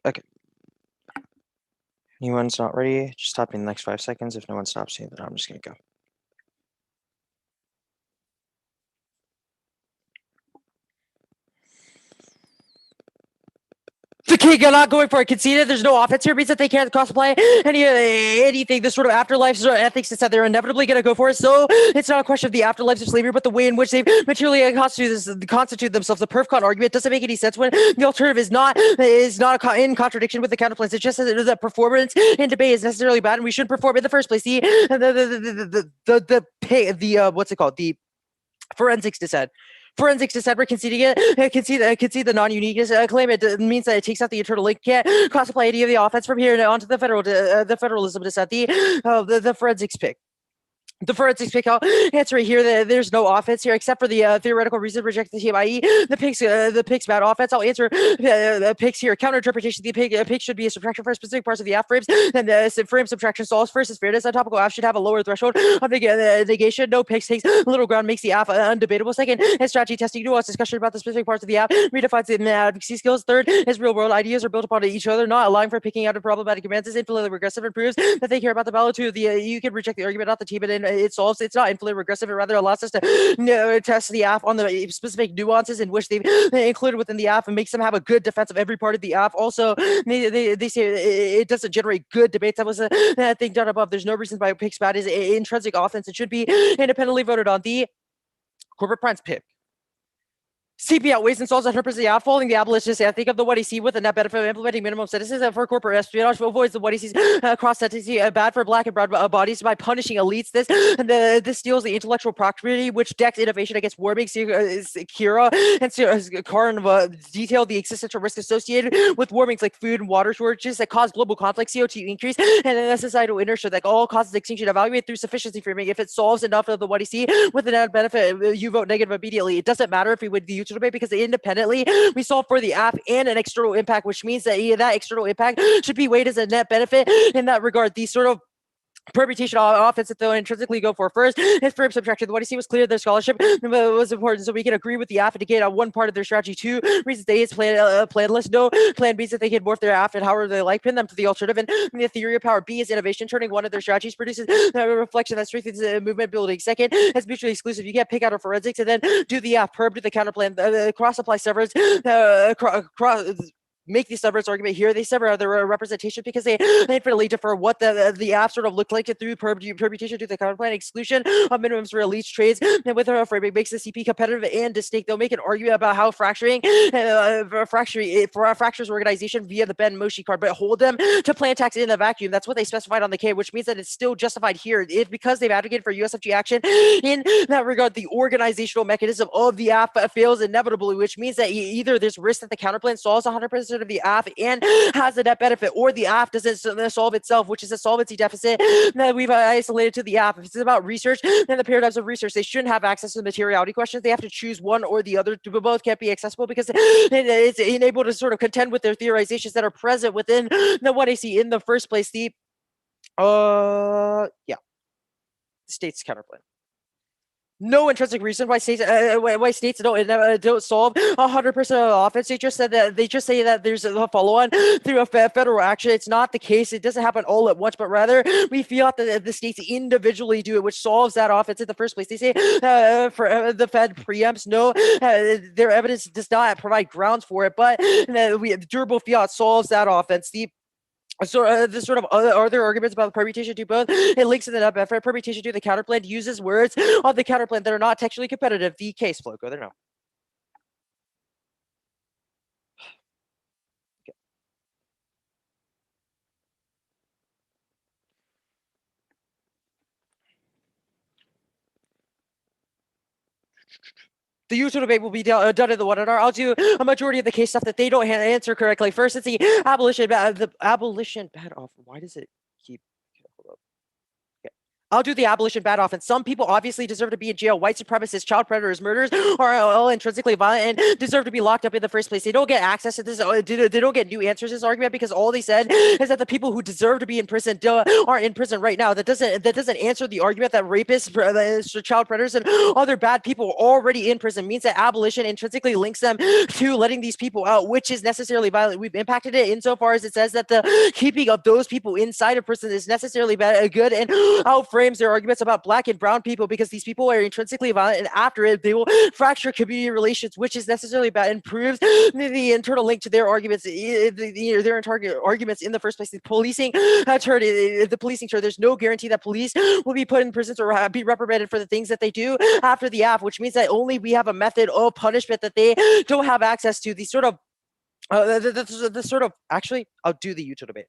Okay. Anyone's not ready? Just stop me in the next 5 seconds. If no one stops me, then I'm just gonna go. The King not going for it. Conceded. There's no offense here. Means that they can't cross-play anything. This sort of afterlife sort of ethics is that they're inevitably going to go for it. So it's not a question of the afterlives of slavery, but the way in which they materially constitute themselves. The perf con argument doesn't make any sense when the alternative is not in contradiction with the counterplans. It's just that performance in debate is necessarily bad, and we shouldn't perform in the first place. The what's it called? The forensics dissent. Forensics dissent, we're concede the non-uniqueness claim. It means that it takes out the internal link. Can't cross-apply any of the offense from here onto the federalism dissent. The forensics pick. The forensics pick out answer right here. There's no offense here except for the theoretical reason to reject the TMIE. The picks bad offense. I'll answer picks here. Counter interpretation. The pick should be a subtraction for specific parts of the F frames, and the frame subtraction solves first is fairness. A topical F should have a lower threshold of negation. No picks takes little ground, makes the F undebatable. Second is strategy testing. Nuance discussion about the specific parts of the app. Redefines the advocacy skills. Third is real world ideas are built upon each other, not allowing for picking out of problematic commands. Is infinitely regressive and proves that they care about the ballot too. You can reject the argument, not the team, and it solves. It's not infinitely regressive. It rather allows us to test the app on the specific nuances in which they've included within the app and makes them have a good defense of every part of the app. Also, they say it doesn't generate good debates. That was a thing done above. There's no reason why picks bad is intrinsic offense. It should be independently voted on. The corporate price pick. CP outweighs and solves 100% the app, following the abolitionist ethic of the what he sees with the net benefit of implementing minimum sentences for corporate espionage, avoids the what he sees cross sentencing bad for black and brown bodies by punishing elites. This steals the intellectual property which decks innovation against warming. Kira and Karin detailed the existential risk associated with warmings like food and water shortages that cause global conflict, CO2 increase, and then a societal inertia that all causes extinction. Evaluate through sufficiency framing. If it solves enough of the what he see with the net benefit, you vote negative immediately. It doesn't matter if we would the debate because independently we solve for the app and an external impact, which means that that external impact should be weighed as a net benefit in that regard. These sort of permutation offense that they'll intrinsically go for first is frame subtraction. What you see was clear their scholarship was important, so we can agree with the app indicate on one part of their strategy. Two reasons they is planless. No plan B is that they can morph their app and however they like, pin them to the alternative. And the theory of power B is innovation. Turning one of their strategies produces a reflection that strengthens movement building. Second is mutually exclusive. You can't pick out a forensics and then do the app perm to the counter plan. Cross apply severance. make the severance argument here. They sever their representation because they infinitely differ what the app sort of looked like through permutation to the counterplan exclusion of minimums for elite trades, and with a framing makes the CP competitive and distinct. They'll make an argument about how fractures organization via the Ben Moshi card, but hold them to plan tax in the vacuum. That's what they specified on the K, which means that it's still justified here. If because they've advocated for USFG action in that regard, the organizational mechanism of the app fails inevitably, which means that either there's risk that the counterplan solves 100% of the app and has a net benefit, or the app doesn't solve itself, which is a solvency deficit that we've isolated to the app. If it's about research, then the paradigms of research, they shouldn't have access to the materiality questions. They have to choose one or the other. Both can't be accessible because it's unable to sort of contend with their theorizations that are present within the what I see in the first place. The state's counterplan. No intrinsic reason why states don't solve 100% of the offense. They just say that there's a follow-on through a federal action. It's not the case. It doesn't happen all at once, but rather we feel that the states individually do it, which solves that offense in the first place. They say for the Fed preempts. No, their evidence does not provide grounds for it, but durable fiat solves that offense. The sort of other arguments about the permutation to both, it links in the up effort. Permutation to the counterplan uses words on the counterplan that are not textually competitive. The case flow. Go there now. Okay. The usual debate will be done in the webinar. I'll do a majority of the case stuff that they don't answer correctly. First, it's the abolition bad offer. Why does it keep? Hold up. Okay. I'll do the abolition bad offense. Some people obviously deserve to be in jail. White supremacists, child predators, murderers are all intrinsically violent and deserve to be locked up in the first place. They don't get access to this. They don't get new answers to this argument because all they said is that the people who deserve to be in prison are in prison right now. That doesn't answer the argument that rapists, child predators, and other bad people are already in prison. Means that abolition intrinsically links them to letting these people out, which is necessarily violent. We've impacted it insofar as it says that the keeping of those people inside of prison is necessarily good and outframes their arguments about black and brown people because these people are intrinsically violent, and after it, they will fracture community relations, which is necessarily bad and proves the internal link to their arguments, their arguments in the first place. The policing turn, there's no guarantee that police will be put in prisons or be reprimanded for the things that they do after the app, which means that only we have a method of punishment that they don't have access to. The sort of actually, I'll do the YouTube debate.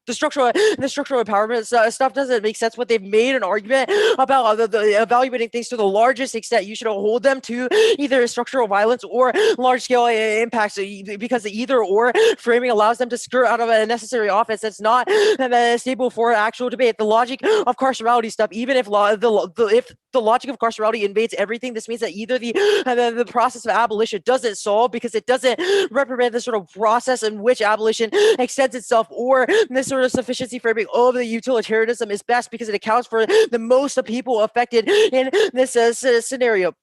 The structural empowerment stuff doesn't make sense. What they've made an argument about the evaluating things to the largest extent, you should hold them to either structural violence or large scale impacts, because the either or framing allows them to skirt out of a necessary offense that's not stable for actual debate. The logic of carcerality stuff, even if the logic of carcerality invades everything, this means that either the process of abolition doesn't solve because it doesn't reprimand the sort of process in which abolition extends itself, or this sort of sufficiency framing of the utilitarianism is best because it accounts for the most of people affected in this scenario.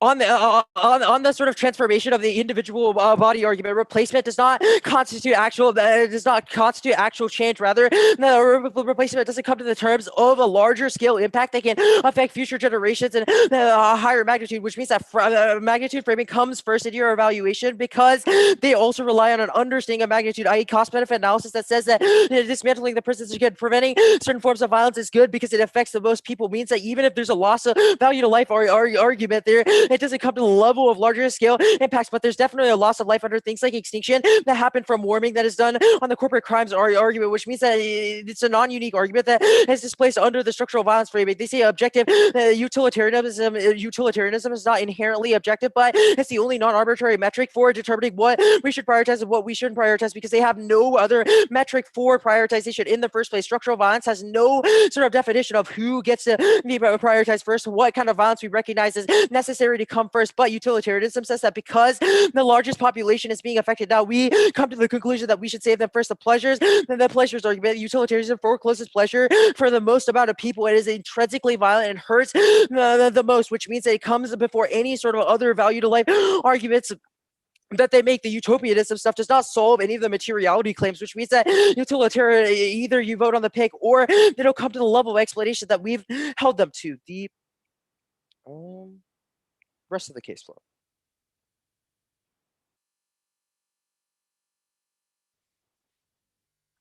On the sort of transformation of the individual body argument, replacement does not constitute actual change. Rather, the replacement doesn't come to the terms of a larger scale impact that can affect future generations and a higher magnitude, which means that magnitude framing comes first in your evaluation because they also rely on an understanding of magnitude, i.e. cost benefit analysis, that says that dismantling the prisons is good, preventing certain forms of violence is good because it affects the most people. Means that even if there's a loss of value to life argument there, it doesn't come to the level of larger scale impacts, but there's definitely a loss of life under things like extinction that happen from warming that is done on the corporate crimes argument, which means that it's a non-unique argument that is displaced under the structural violence framing. They say objective utilitarianism is not inherently objective, but it's the only non-arbitrary metric for determining what we should prioritize and what we shouldn't prioritize, because they have no other metric for prioritization in the first place. Structural violence has no sort of definition of who gets to be prioritized first, what kind of violence we recognize as necessary to come first, but utilitarianism says that because the largest population is being affected now, we come to the conclusion that we should save them first. The pleasures, then the pleasures argument, utilitarianism forecloses pleasure for the most amount of people. It is intrinsically violent and hurts the most, which means that it comes before any sort of other value to life arguments that they make. The utopianism stuff does not solve any of the materiality claims, which means that utilitarian, either you vote on the pick or they don't come to the level of explanation that we've held them to. Rest of the case flow.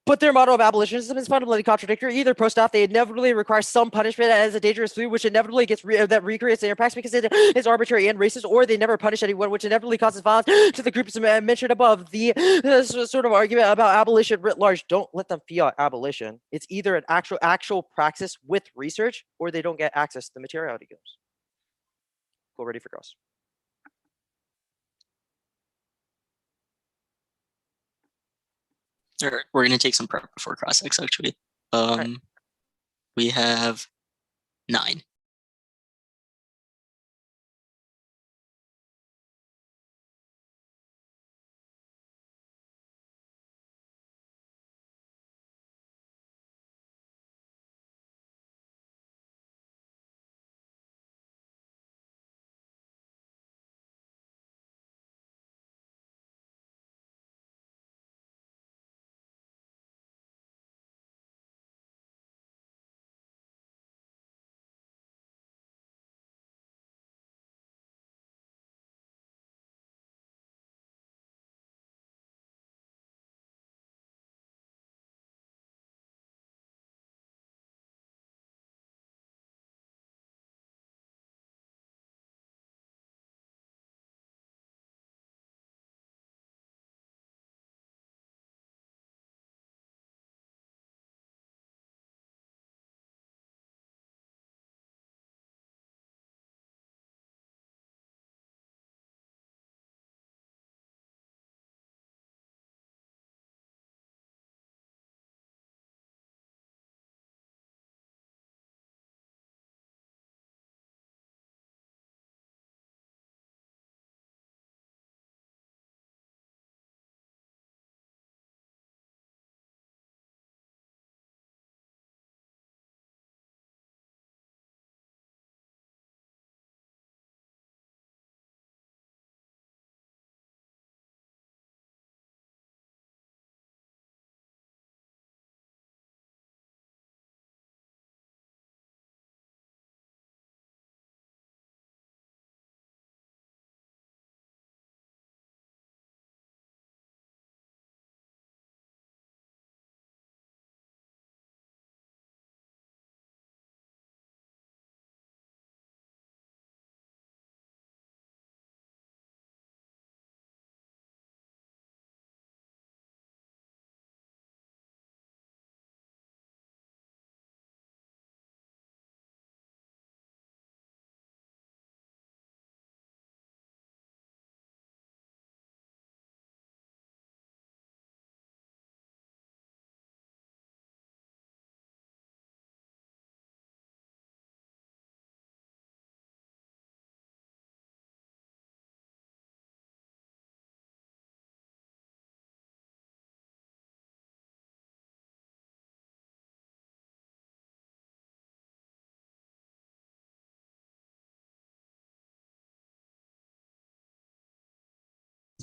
But their model of abolitionism is fundamentally contradictory. Either pro-staff, they inevitably require some punishment as a dangerous food, which inevitably gets that recreates the impacts because it is arbitrary and racist, or they never punish anyone, which inevitably causes violence to the groups mentioned above. The sort of argument about abolition writ large, don't let them fiat abolition. It's either an actual praxis with research, or they don't get access to the materiality goes. Go ready for girls. All right, we're gonna take some prep before cross-ex actually. Right. We have 9.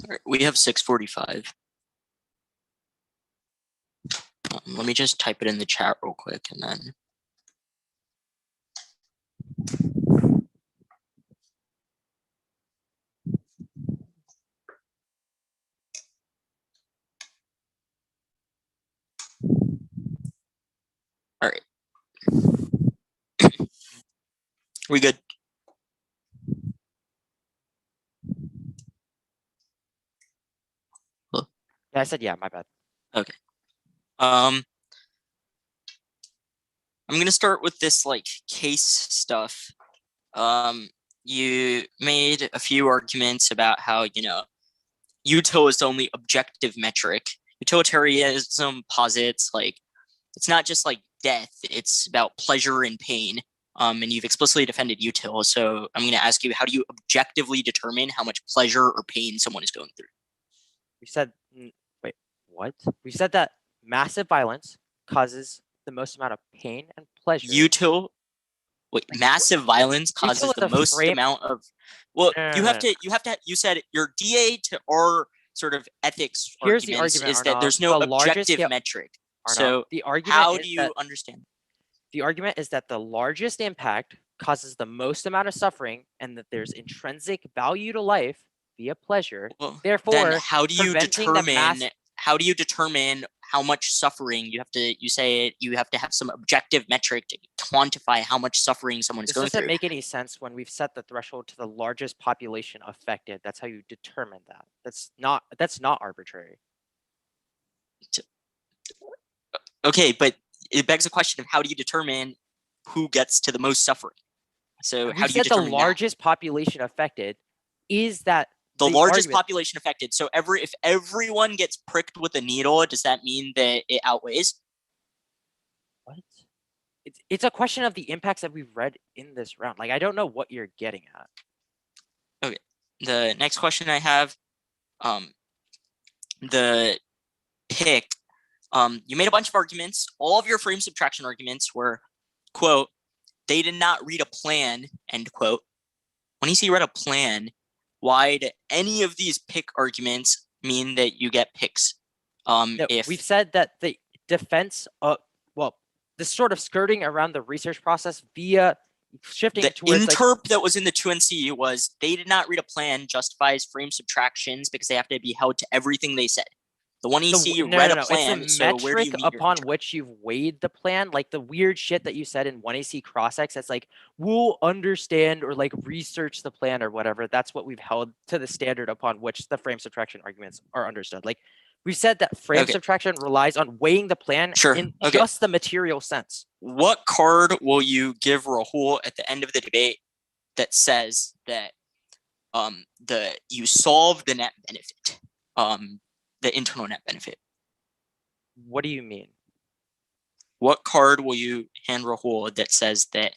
All right, we have 6:45. Let me just type it in the chat real quick and then. All right. We good? Yeah, I said yeah, my bad. Okay. I'm gonna start with this like case stuff. You made a few arguments about how, util is the only objective metric. Utilitarianism posits like it's not just like death, it's about pleasure and pain. And you've explicitly defended util. So I'm gonna ask you, how do you objectively determine how much pleasure or pain someone is going through? We said, wait, what? We said that massive violence causes the most amount of pain and pleasure. Massive violence causes Util the is a most frame- amount of. Well, No, you have to. You said your DA to R sort of ethics Here's the arguments argument, is that Arnav. there's no The largest objective scale- metric. Arnav, So the argument how is do you that understand? the argument is that the largest impact causes the most amount of suffering and that there's intrinsic value to life via pleasure. Well, Therefore, then how do you preventing the mass- determine how much suffering you have to? You say you have to have some objective metric to quantify how much suffering someone is This going doesn't through. make any sense when we've set the threshold to the largest population affected. That's how you determine that. That's not arbitrary. Okay, but it begs the question of how do you determine who gets to the most suffering? So We how do you said the determine that? largest population affected is that The largest argument- population affected. So if everyone gets pricked with a needle, does that mean that it outweighs? What? It's a question of the impacts that we've read in this round. Like, I don't know what you're getting at. Okay. The next question I have, the pick. You made a bunch of arguments. All of your frame subtraction arguments were, quote, they did not read a plan, end quote. When you say you read a plan, why do any of these pick arguments mean that you get picks? No, we've said that the defense, the sort of skirting around the research process via shifting the towards interp that was in the 2NC was they did not read a plan justifies frame subtractions because they have to be held to everything they said. The 1EC read a plan, it's the so where do you metric meet your upon interp? which you've weighed the plan, like the weird shit that you said in 1AC cross-X. That's like, we'll understand or like research the plan or whatever. That's what we've held to the standard upon which the frame subtraction arguments are understood. Like, we've said that frame Okay. subtraction relies on weighing the plan Sure. in Okay. just the material sense. What card will you give Rahul at the end of the debate that says that you solve the net benefit, the internal net benefit? What do you mean? What card will you hand Rahul that says that,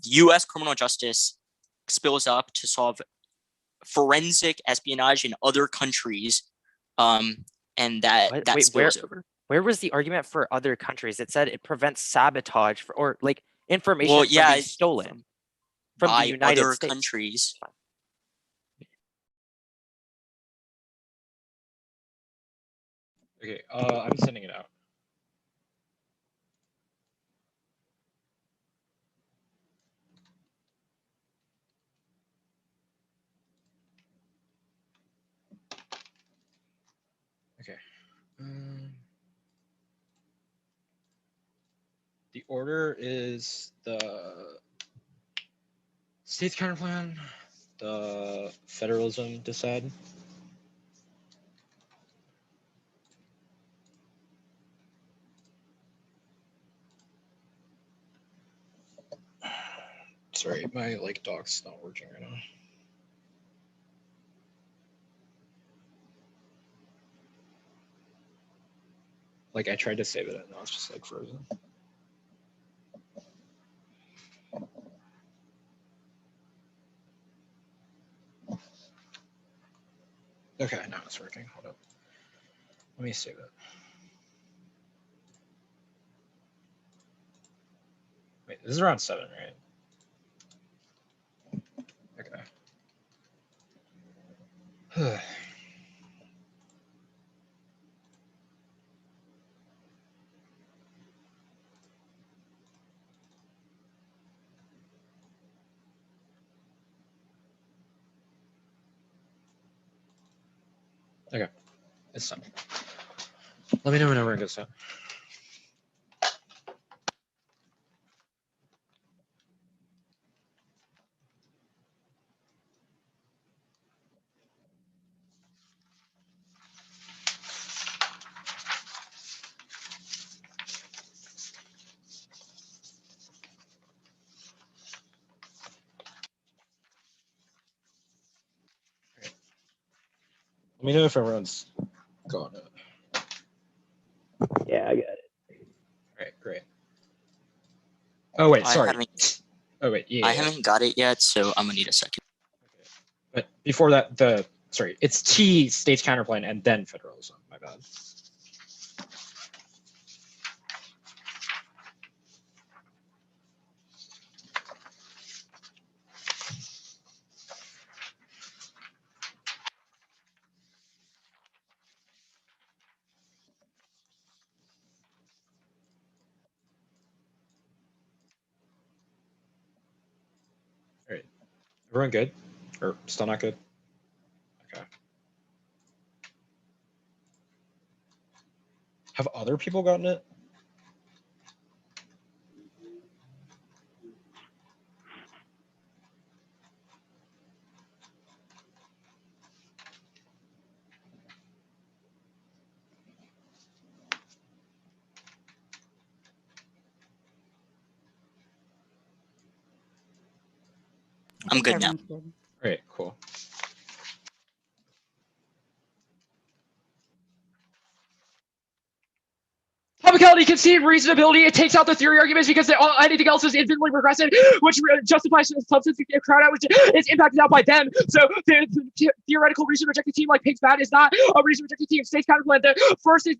U.S. criminal justice spills up to solve forensic espionage in other countries, and that spills over? Where was the argument for other countries? It said it prevents sabotage or like information from being stolen from the United other States. Countries. Okay, I'm sending it out. Okay. The order is the state's counterplan, the federalism decide. Sorry, my doc's not working right now. I tried to save it and now it's just frozen. Okay, now it's working. Hold up. Let me save it. Wait, this is around 7, right? Okay. Okay, it's done. Let me know whenever it goes down. Let me know if everyone's got it. Yeah, I got it. All right, great. Oh wait, sorry. Oh wait, yeah. I haven't got it yet, so I'm gonna need a second. Okay. But before that, it's T state's counterplan and then federalism. My bad. Everyone good? Or still not good? Okay. Have other people gotten it? I'm good now. Everyone's good. Great, cool. Topicality, concede reasonability. It takes out the theory arguments because anything else is infinitely regressive, which justifies substance crowd out, which is impacted out by them. So the theoretical reason rejected team like Pig's Bad is not a reason rejected team. States counterplan. The first is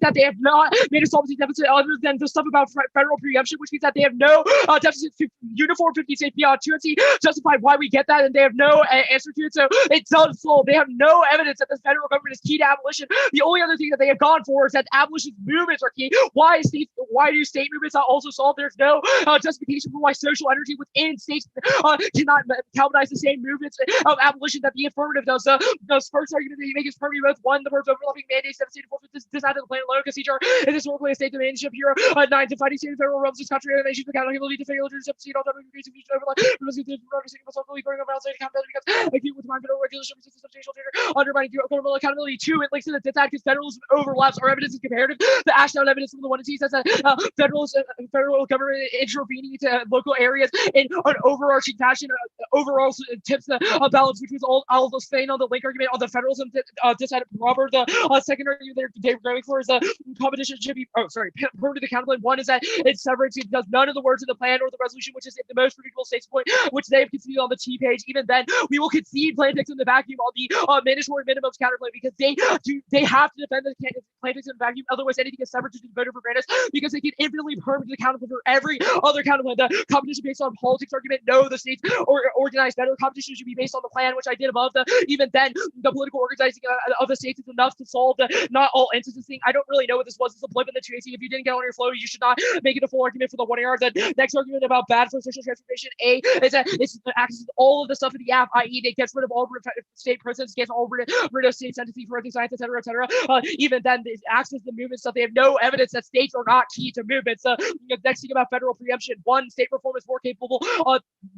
that they have not made a solvency deficit other than the stuff about federal preemption, which means that they have no deficit uniform 50 state beyond 2C justified why we get that, and they have no answer to it. So it does solve. They have no evidence that the federal government is key to abolition. The only other thing that they have gone for is that abolition movements are key. Why do state movements not also solve? There's no justification for why social energy within states cannot galvanize the same movements of abolition that the affirmative does. The first argument that you make is permanently both one, the verbs overlapping mandates, devastating forfeit, design of the plan alone, procedure is historically a state domainship here. 9, defining state and federal realms, this country, and nations, accountability, to failure to succeed, all time increasing future overlap, because the responsibility burning over outside accountability because acute with mind federal regulation, substantial danger, undermining governmental accountability. 2, it links to the DITAC because federalism overlaps. Our evidence is comparative. The Ashdown evidence from the 1 and 2 says that federal government intervening into local areas in an overarching fashion overall tips the balance, which was all the staying on the link argument on the federalism decided proper. The second argument they're going for is the competition should be permanent accountable. And 1 is that it's severance. It does none of the words of the plan or the resolution, which is the most predictable states point, which they have conceded on the T page. Even then, we will concede plaintiffs in the vacuum on the mandatory minimums counterplay because they have to defend the plaintiffs in the vacuum. Otherwise, anything is severed to be voted for granted because they can infinitely permanently accountable for every other counterplay. The competition based on politics argument, no, the states or organized better. Competition should be based on the plan, which I did above. Even then, the political organizing of the states is enough to solve the not all instances thing. I don't really know what this was. It's a blip in the 2AC. If you didn't get on your flow, you should not make it a full argument for the 1 AR. The next argument about bad for social transformation, A, is that it's access to all of the stuff in the app, i.e., it gets rid of all state prisons, gets all rid of state sentencing, forensic science, etc., etc. Even then, the access to the movement stuff, they have no evidence that states are not key to movements. The next thing about federal preemption, 1, state reform is more capable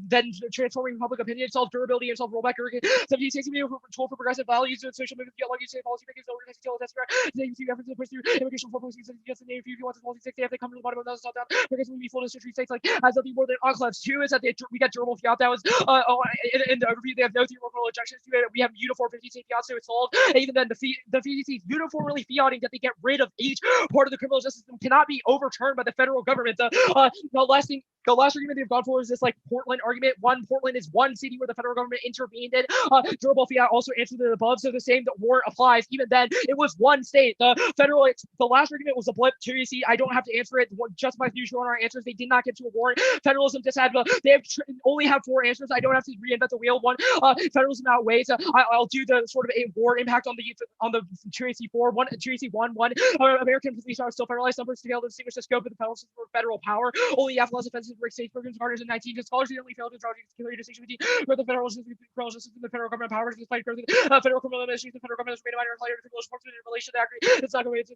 than transforming public opinion, self-durability, and self-rollback. 17 states can be a tool for progressive values and social movements, geology, state policy makers, organizing skills, etc. They use efforts to push through immigration for policies against the name. If you want to policy 6, they have to come to the bottom of the top down. Because we be full district states like as nothing more than enclaves. 2 is that we got durable fiat. That was in the overview. They have no theoretical objections to it. We have uniform 50 state fiat, so it's solved. And even then, the FCC uniformly fiating that they get rid of each part of the criminal justice system cannot be overturned by the federal government. The last argument they've gone for is this like Portland argument. 1, Portland is one city where the federal government intervened in. Durable fiat also answered it above, so the same warrant applies. Even then, it was one state. The last argument was a blip. 2, you see, I don't have to answer it. Justifies neutral on our answers. They did not get to a warrant. Federalism just had they only have 4 answers. I don't have to reinvent the wheel. 1, federalism outweighs. I'll do the sort of a warrant impact on the 2AC4. 1, 2AC1. American police are still federalized. Numbers to fail to distinguish the scope of the federal power. Only after less offenses break state programs partners in 19 because scholars only failed to draw a distinction between where the federal justice and the federal government powers despite growth federal criminal administration. The federal government has made a minor and lighter criminal enforcement in relation to that. It's not going to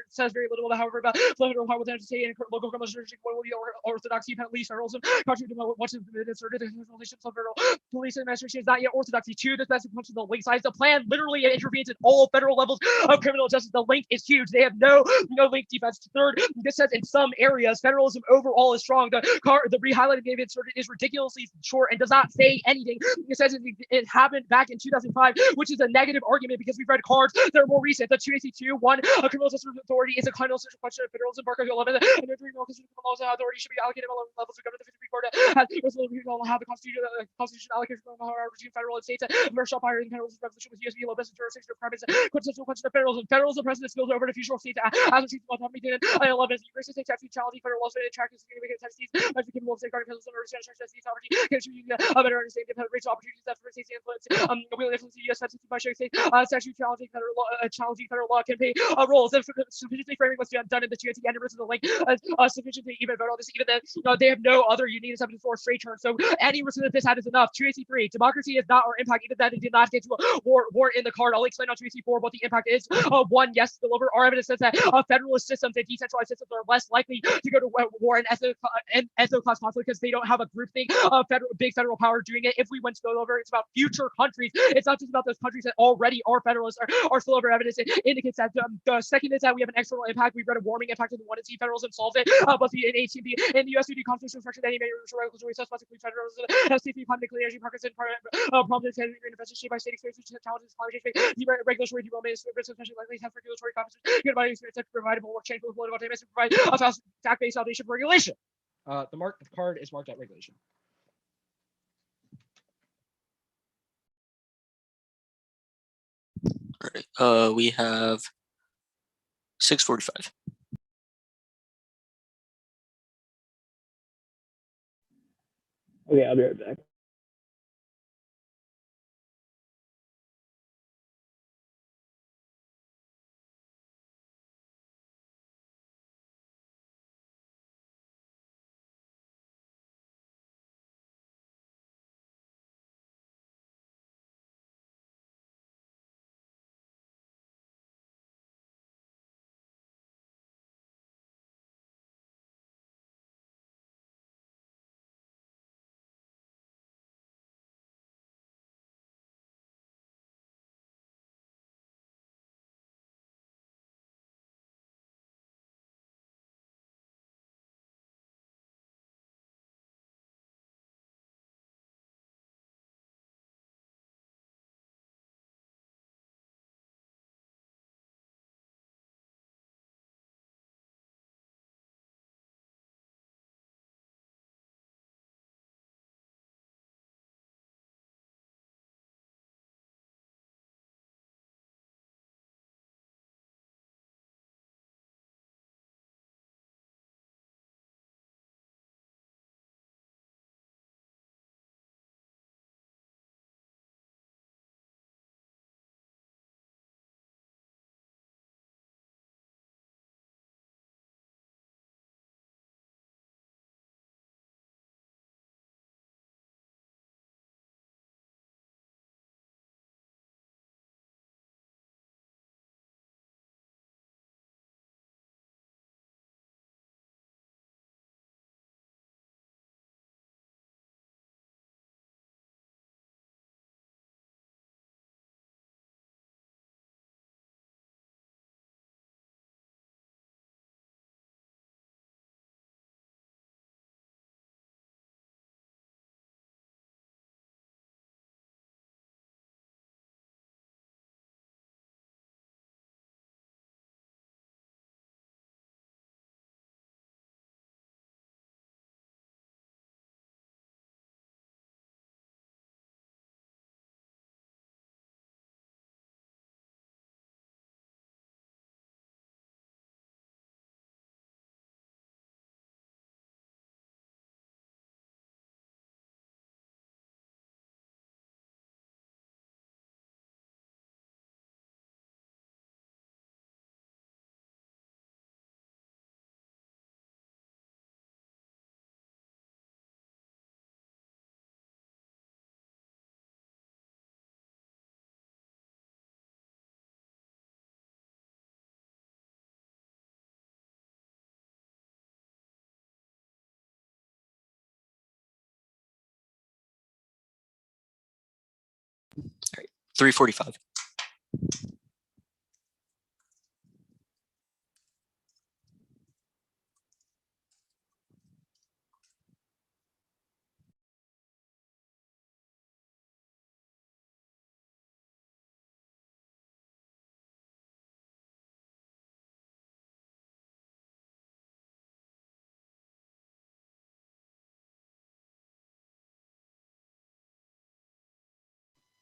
says very little about however about federal power within state and local criminal jurisdiction. What will be orthodoxy, police, federalism, contrary to what has been asserted, the relations of federal police administration is not yet orthodoxy. 2, the best comes to the link size. The plan literally intervenes in all federal levels of criminal justice. The link is huge. They have no link defense. 3rd, this says in some areas federalism overall is strong. The re-highlighting they've inserted is ridiculously short and does not say anything. It says it happened back in 2005, which is a negative argument because we've read cards that are more recent. The 2AC2, 1, a criminal justice authority is a criminal social question of federalism. Barker 11, and the 3 more constitutional laws authority should be allocated at levels of government. The 53 court has how the constitution allocates between federal and states. First shall higher than federalism revolution with USB low best jurisdiction requirements. Quintessential question of federalism. Federalism precedent spills over to future states as a chief autonomy did. 11 is the racist state neutrality. Federal laws attract significant SDs must be capable of safeguarding people's understanding SDs sovereignty, contributing a better understanding of racial opportunities that for safety influence, will influence the U.S. by showing state statute challenging federal law campaign roles. If sufficiently framing must be done in the GOT and of the link sufficiently even vote on this, even then they have no other uniqueness up for straight terms. So any risk that this had is enough. 2AC3, democracy is not our impact, even that it did not get to a war in the card. I'll explain on 2AC4 what the impact is. One, yes, deliver. Our evidence says that federalist systems and decentralized systems are less likely to go to war and ethno-class conflict because they don't have a group thing of big federal power doing it. If we went spillover, it's about future countries. It's not just about those countries that already are federalists. Our spillover evidence indicates that the second is that we have an external impact. We've read a warming impact of the 1 and C federalism solved it. But the ATB in the US we do constitutional structure that any regulatory suspects include federalism, SCP, climate, clean energy, Parkinson, prominent intervention shaped by state experience, challenges, climate change, regulatory derailment, especially likely to have regulatory competence, good body experience that provide more change for political attainments and provide a fact-based foundation for regulation. The card is marked at regulation. All right. We have 6:45. Okay, I'll be right back. All right. 3:45.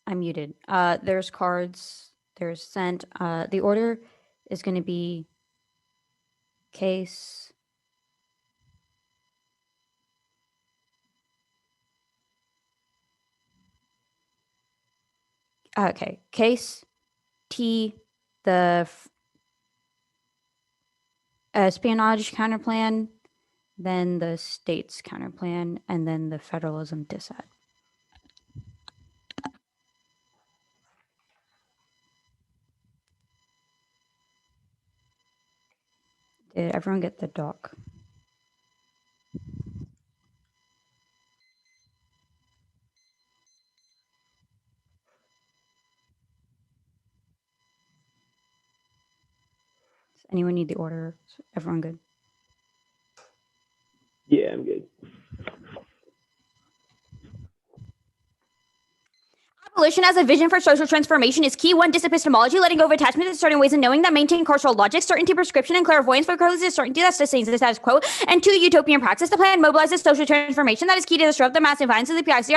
I'm muted. There's cards. There's sent. The order is going to be case Okay. Case T, the espionage counterplan, then the states counterplan, and then the federalism dissat. Did everyone get the doc? Does anyone need the order? Is everyone good? Yeah, I'm good. Abolition as a vision for social transformation is key. One, disepistemology, letting go of attachment to certain ways and knowing that maintain carceral logic, certainty, prescription, and clairvoyance for causes certainty that sustains the status quo. And two, utopian praxis. The plan mobilizes social transformation that is key to disrupt the massive violence of the PIC. It's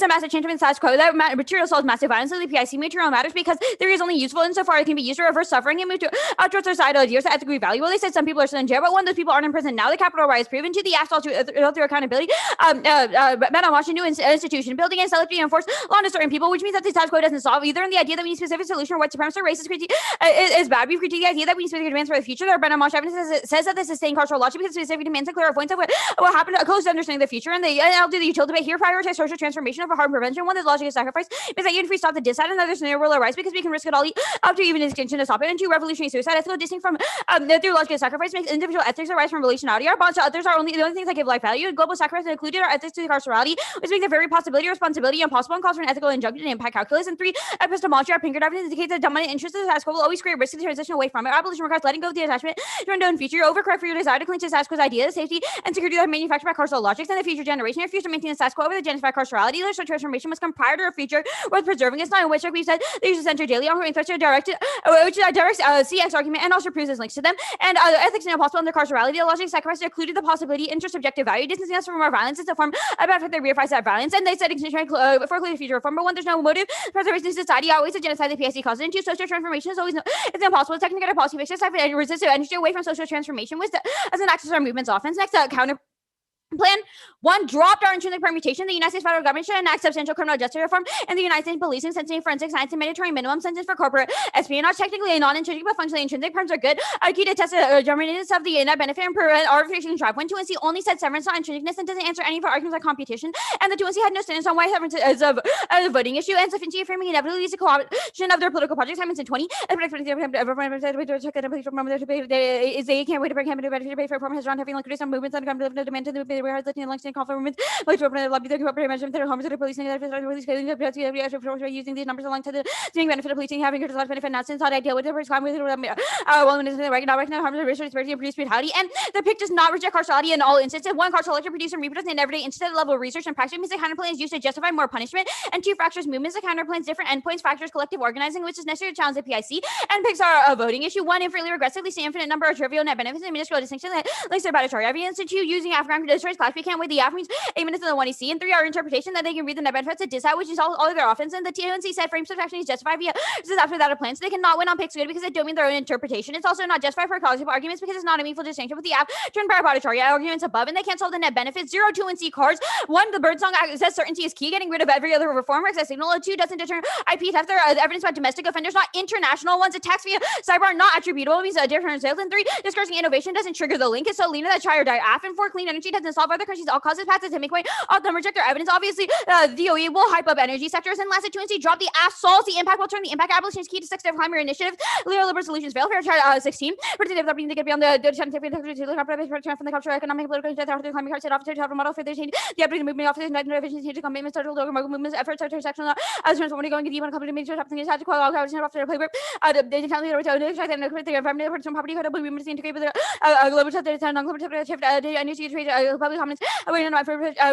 a massive change in the status quo. That material solves massive violence of the PIC. Material matters because theory is only useful insofar as it can be used to reverse suffering and move towards societal ideas that ethically valuable. They said some people are still in jail, but when those people aren't in prison now, the capital right is proven to the asphalt through accountability. Madam Washington institution building and selectively enforce law on certain people, which means that the status quo doesn't solve either. And the idea that we need specific solution or white supremacy or racist critique is bad. We critique the idea that we need specific demands for the future. There are Madam Washington says that the sustained carceral logic because specific demands and clairvoyance of what happened close to understanding the future. And I'll do the utility debate here. Prioritize social transformation over harm prevention. One, the logic of sacrifice is that even if we stop the dissat, another scenario will arise because we can risk it all up to even extinction to stop it. And two, revolutionary suicide. Ethical distinct from the theological sacrifice makes individual ethics arise from relationality. Our bonds to others are the only things that give life value. And global sacrifice included our ethics to the carcerality, which makes the very possibility or responsibility impossible and calls for an ethical injunction and impact calculus. And three, epistemology, our pinker evidence indicates that dominant interest in the status quo will always create risk to the transition away from it. Abolition requires letting go of the attachment to unknown future. You overcorrect for your desire to cling to the status quo's ideas, safety, and security that are manufactured by carceral logics and the future generation. Refuse to maintain the status quo over the genocide carcerality. Social transformation must come prior to a future worth preserving. It's not in which, like we said, they use to center daily on threats to direct, which directs CX argument and also proves its links to them. And ethics is impossible under carcerality. The logic sacrifice included the possibility intersubjective value, distancing us from our violence is a form of benefit that reifies that violence. And they said for clear future reform. But one, there's no motive. Preservation of society outweighs the genocide the PSC causes. And two, social transformation is always it's impossible. Technical policy fixes and resist energy away from social transformation with as an axis of our movement's offense. Next, counter plan. One, dropped our intrinsic permutation. The United States federal government should enact substantial criminal justice reform and the United States policing, sentencing, forensic science, and mandatory minimum sentence for corporate espionage. Technically non-intrinsic, but functionally intrinsic. Terms are good. Key to test the germinations of the net benefit and prevent arbitration drive. When 2NC only said severance on intrinsicness and doesn't answer any of our arguments on computation. And the 2NC had no stance on why severance is a voting issue and sufficiency framing inevitably leads to co-option of their political projects. Simons in 20. They can't wait to bring him into benefit for reform. Has drawn heavy liquidity on movements and come to the demand to the warehouse letting election call for movements. Like to open a lobby, the corporate management, their homes, the police, using these numbers along to the seeing benefit of policing, having good benefit, not since how I deal with the first time with well, in the right now, harm the racial disparity and produce brutality. And the PIC does not reject carcerality in all instances. One, carceral electric produce and reproduce in everyday instance level of research and practice means the counterplan is used to justify more punishment. And two, fractures movements, the counterplans, different endpoints, factors, collective organizing, which is necessary to challenge the PIC. And PICs are a voting issue. One, infinitely regressively, see infinite number of trivial net benefits and minuscule distinction that links to laboratory evidence. And two, using Afghan to destroy class, we can't weigh the Af means 8 minutes in the 1EC. And three, our interpretation that they can read the net benefits of dissat, which is all of their offense. And the TONC said frame subtraction is justified via this is after that a plan. So they cannot win on PICs good because they don't mean their own interpretation. It's also not justified for cognitive arguments because it's not a meaningful distinction with the Af turned by laboratory arguments above, and they can't solve the net benefits. 0, 2, and C cards. One, the Birdsong Act says certainty is key, getting rid of every other reform access signal. Two, doesn't deter IP theft. There evidence about domestic offenders, not international ones. Attacks via cyber are not attributable. It means different sales. And three, discouraging innovation doesn't trigger the link. It's so lean that try or die Af. And four, clean energy doesn't solve other countries' all causes paths to make way. All them reject their evidence. Obviously, DOE will hype up energy sectors. And last, 2NC drop the Af solves the impact will turn the impact. Abolition is key to successful climate initiative. Liberal solutions fail. Fair try 16. Predictive that to get beyond the scientific from the cultural, economic, political, the climate crisis, officer, to model for the change, the ability movement, office, efficiency, change, commitments, total local movements, efforts, intersectional, as transforming going deep on a company, major something is had to call out after a paper, the family road, the environment, personal property, movements integrate with a global non-global shift, energy trade, public comments,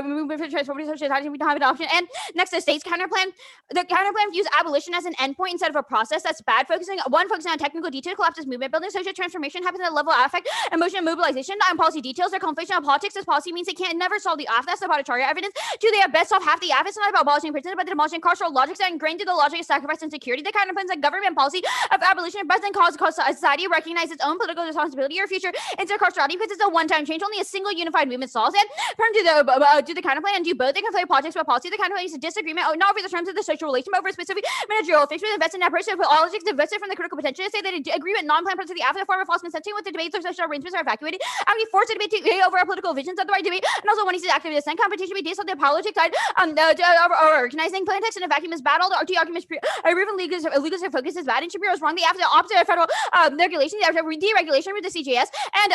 movement for transforming society, we don't have an option. And next, the state's counterplan. The counterplan views abolition as an endpoint instead of a process. That's bad. Focusing on technical detail, collapses movement building. Social transformation happens at a level of affect, emotion, and mobilization, not in policy details. Their conflation of politics as policy means they can't never solve the AF. That's about evidence. Two, they have best solve half the AF. It's not about abolishing prisons, but demolishing carceral logics that ingrained into the logic of sacrifice and security. The kind of plans that government policy of abolition of present cause society recognize its own political responsibility or future intercarcerality because it's a one-time change. Only a single unified movement solves it. Turn to the counterplan and do both. They conflate politics with policy. The counterplan is a disagreement not over the terms of the social relation, but over specific managerial fix with invest in that person. Politics divested from the critical potential to say that agreement non-plan to the after the form of false consenting with the debates of social arrangements are evacuated. And we force the debate to over our political visions of the right debate, and also when he says active dissent competition be based on the politics side organizing plain text in a vacuum is bad. All the RT arguments proven legalistic focus is bad, and Shapiro is wrong. The after the opposite of federal regulation, the deregulation with the CJS and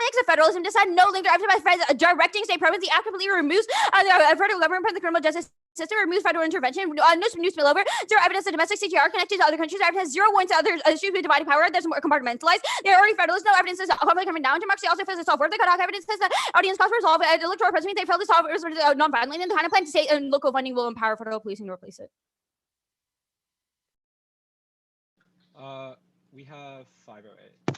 thanks to federalism decide no longer after by directing state programs. The act completely removes the federal government from the criminal justice system, removes federal intervention, no spillover, zero evidence of domestic CTR connected to other countries, evidence has 0 points to other issues with divided power that's more compartmentalized. They're already federalist, no evidence is conflict coming down. Democracy also fails to solve work. The cutoff evidence says that audience costs resolve electoral president. They fail to solve non-violently, and the kind of plan to state and local funding will empower federal policing to replace it. We have 508.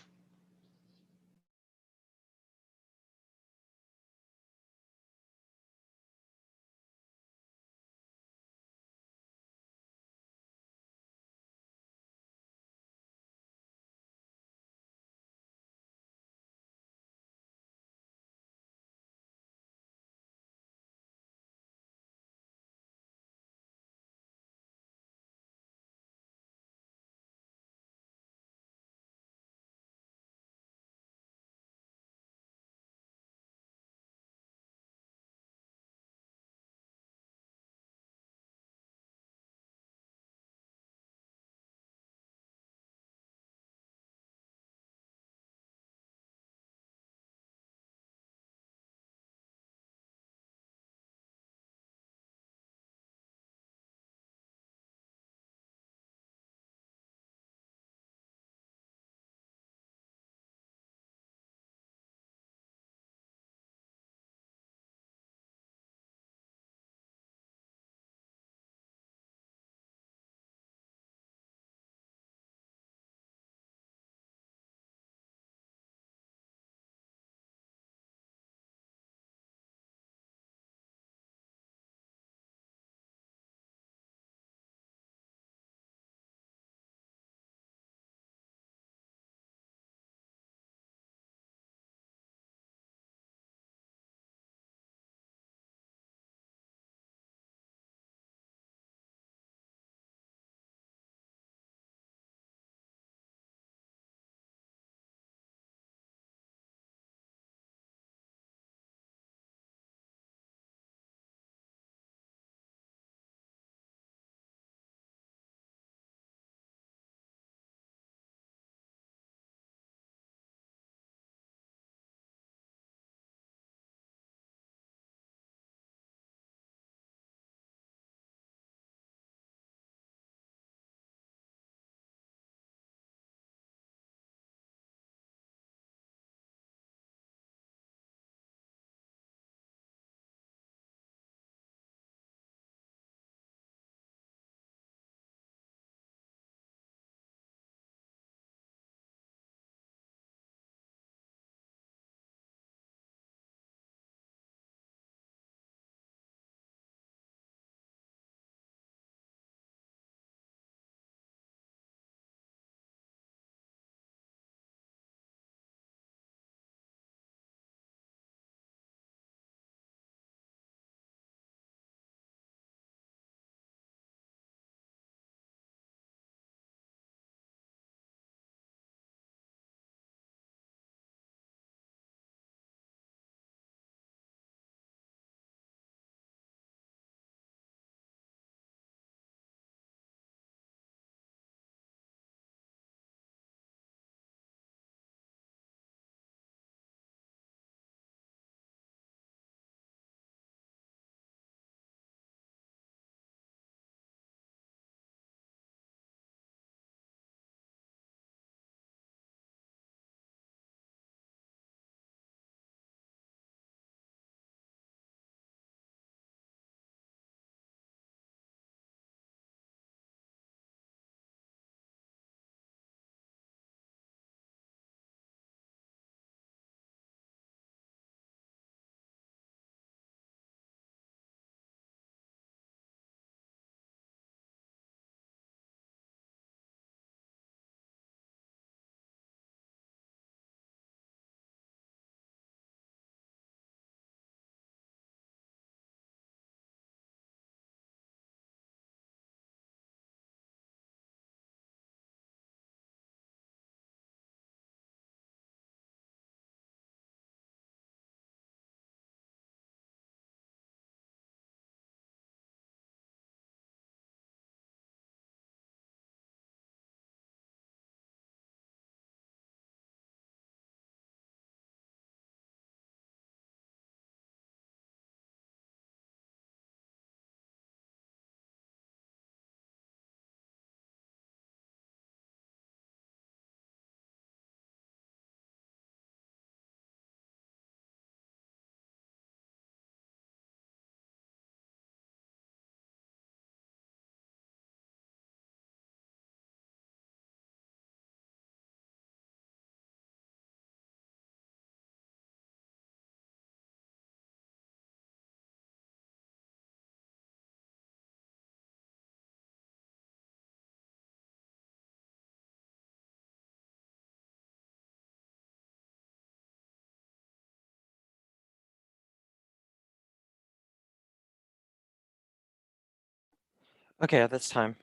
Okay, at this time,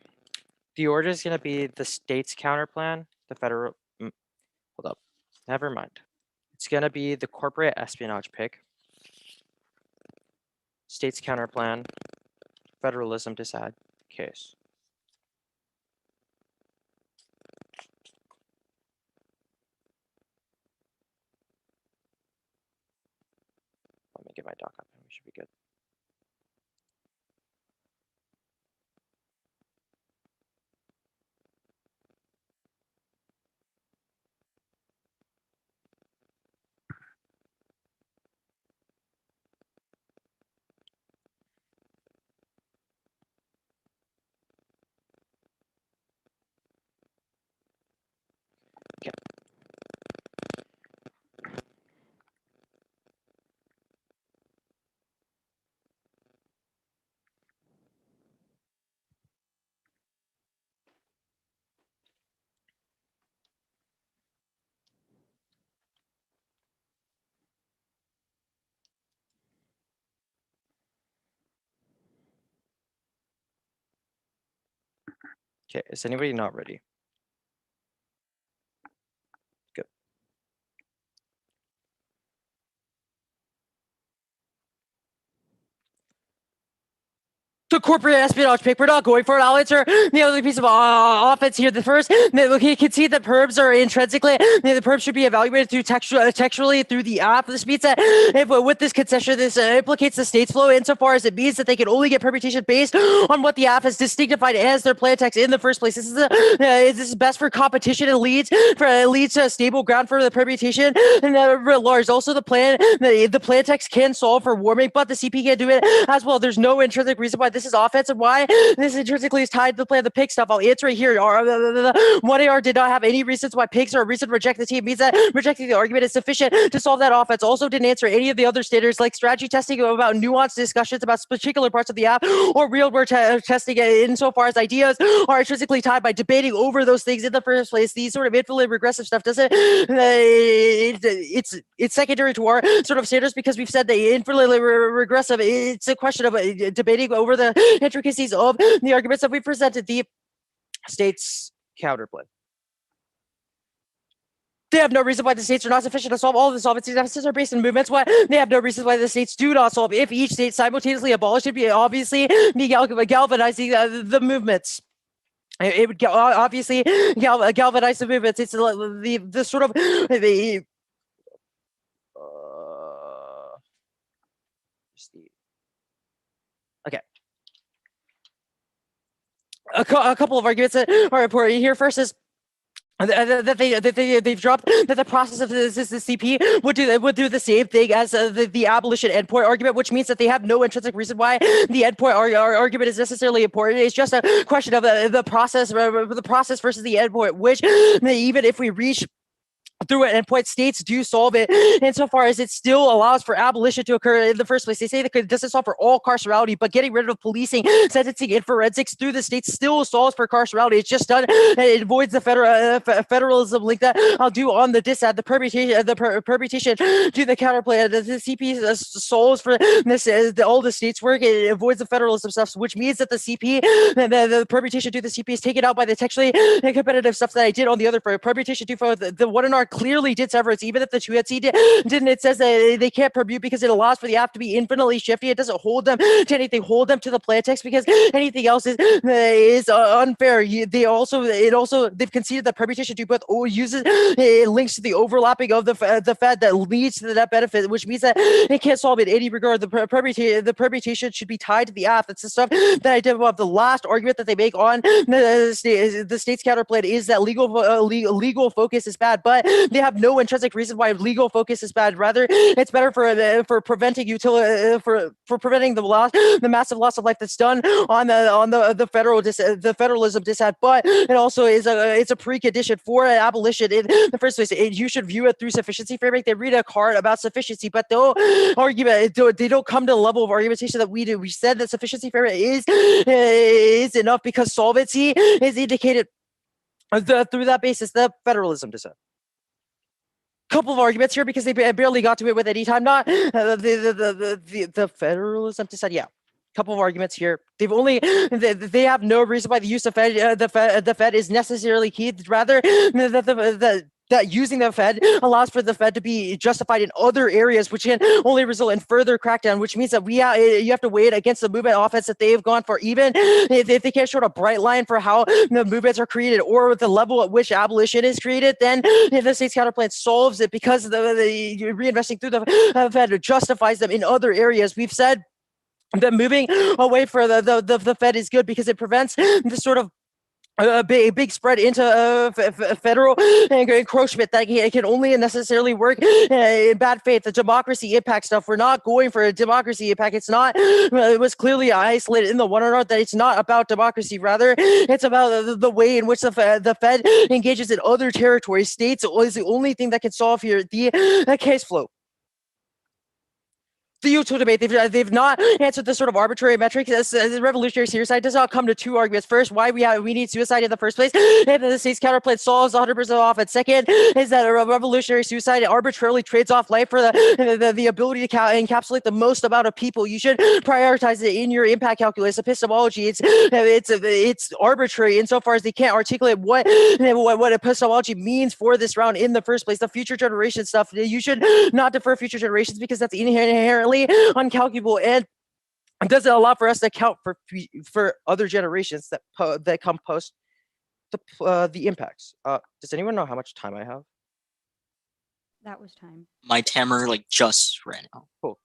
the order is going to be the state's counter plan, the federal. Hold up, never mind. It's going to be the corporate espionage pick, state's counter plan, federalism disad case. Let me get my doc up and we should be good. Okay. Okay, is anybody not ready? Good. The corporate espionage pick. We're not going for it. I'll answer the other piece of offense here. The first, you can see that perps are intrinsically. The perps should be evaluated through textually through the app. This means that with this concession, this implicates the state's flow insofar as it means that they can only get permutation based on what the app has distinctified as their plain text in the first place. This is best for competition and leads to a stable ground for the permutation and large. Also, the plan text can solve for warming, but the CP can't do it as well. There's no intrinsic reason why this is offensive. Why this intrinsically is tied to the play of the pig stuff. I'll answer it here. 1AR did not have any reasons why pigs are a reason to reject the team. Means that rejecting the argument is sufficient to solve that offense. Also didn't answer any of the other standards like strategy testing about nuanced discussions about particular parts of the app or real world testing insofar as ideas are intrinsically tied by debating over those things in the first place. These sort of infinitely regressive stuff doesn't it's secondary to our sort of standards because we've said that infinitely regressive. It's a question of debating over the intricacies of the arguments that we presented. The state's counterplay. They have no reason why the states are not sufficient to solve all of the solvency deficits are based on movements. Why they have no reason why the states do not solve. If each state simultaneously abolished, it'd be obviously galvanizing the movements. It would obviously galvanize the movements. It's the sort of the. Okay. A couple of arguments that are important here. First is they've dropped that the process of the CP would do the same thing as the abolition endpoint argument, which means that they have no intrinsic reason why the endpoint argument is necessarily important. It's just a question of the process versus the endpoint, which even if we reach through an endpoint, states do solve it insofar as it still allows for abolition to occur in the first place. They say that it doesn't solve for all carcerality, but getting rid of policing, sentencing, and forensics through the states still solves for carcerality. It's just done. It avoids the federalism link that I'll do on the disad, the permutation to the counterplay. The CP solves for this. All the states work. It avoids the federalism stuff, which means that the CP, the permutation to the CP is taken out by the textually competitive stuff that I did on the other permutation to the 1NR clearly did severance, even if the 2NC didn't. It says that they can't permute because it allows for the app to be infinitely shifty. It doesn't hold them to anything, hold them to the plain text because anything else is unfair. They've conceded that permutation to both uses links to the overlapping of the Fed that leads to that benefit, which means that it can't solve it in any regard. The permutation should be tied to the app. That's the stuff that I did above. The last argument that they make on the state's counterplay is that legal focus is bad, but they have no intrinsic reason why legal focus is bad. Rather, it's better for preventing for preventing the massive loss of life that's done on the federalism disad. But it also is it's a precondition for abolition in the first place. You should view it through sufficiency framework. They read a card about sufficiency, but they don't come to the level of argumentation that we do. We said that sufficiency framework is enough because solvency is indicated through that basis. The federalism disad. Couple of arguments here because they barely got to it with any time. Not the federalism disad. Yeah, couple of arguments here. They have no reason why the use of the Fed is necessarily key. Rather, that using the Fed allows for the Fed to be justified in other areas, which can only result in further crackdown, which means that you have to weigh it against the movement offense that they've gone for. Even if they can't show a bright line for how the movements are created or the level at which abolition is created, then if the state's counterplan solves it because the reinvesting through the Fed justifies them in other areas. We've said that moving away for the Fed is good because it prevents this sort of a big spread into federal encroachment that can only necessarily work in bad faith. The democracy impact stuff, we're not going for a democracy impact. It's not, it was clearly isolated in the one on that it's not about democracy. Rather, it's about the way in which the Fed engages in other territories. States is the only thing that can solve here the case flow. The util debate, they've not answered this sort of arbitrary metric. The revolutionary suicide does not come to two arguments. First, why we need suicide in the first place, and the state's counterplan solves 100% off. And second is that a revolutionary suicide arbitrarily trades off life for the ability to encapsulate the most amount of people. You should prioritize it in your impact calculus. Epistemology, it's arbitrary insofar as they can't articulate what epistemology means for this round in the first place. The future generation stuff, you should not defer future generations because that's inherently uncalculable and doesn't allow for us to account for other generations that come post the impacts. Does anyone know how much time I have? That was time. My timer just ran out. Cool.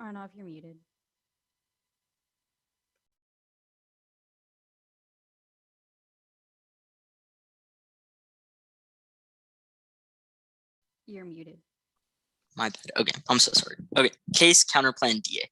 I don't know if you're muted. You're muted. My bad. Okay, I'm so sorry. Okay, case counterplan DA.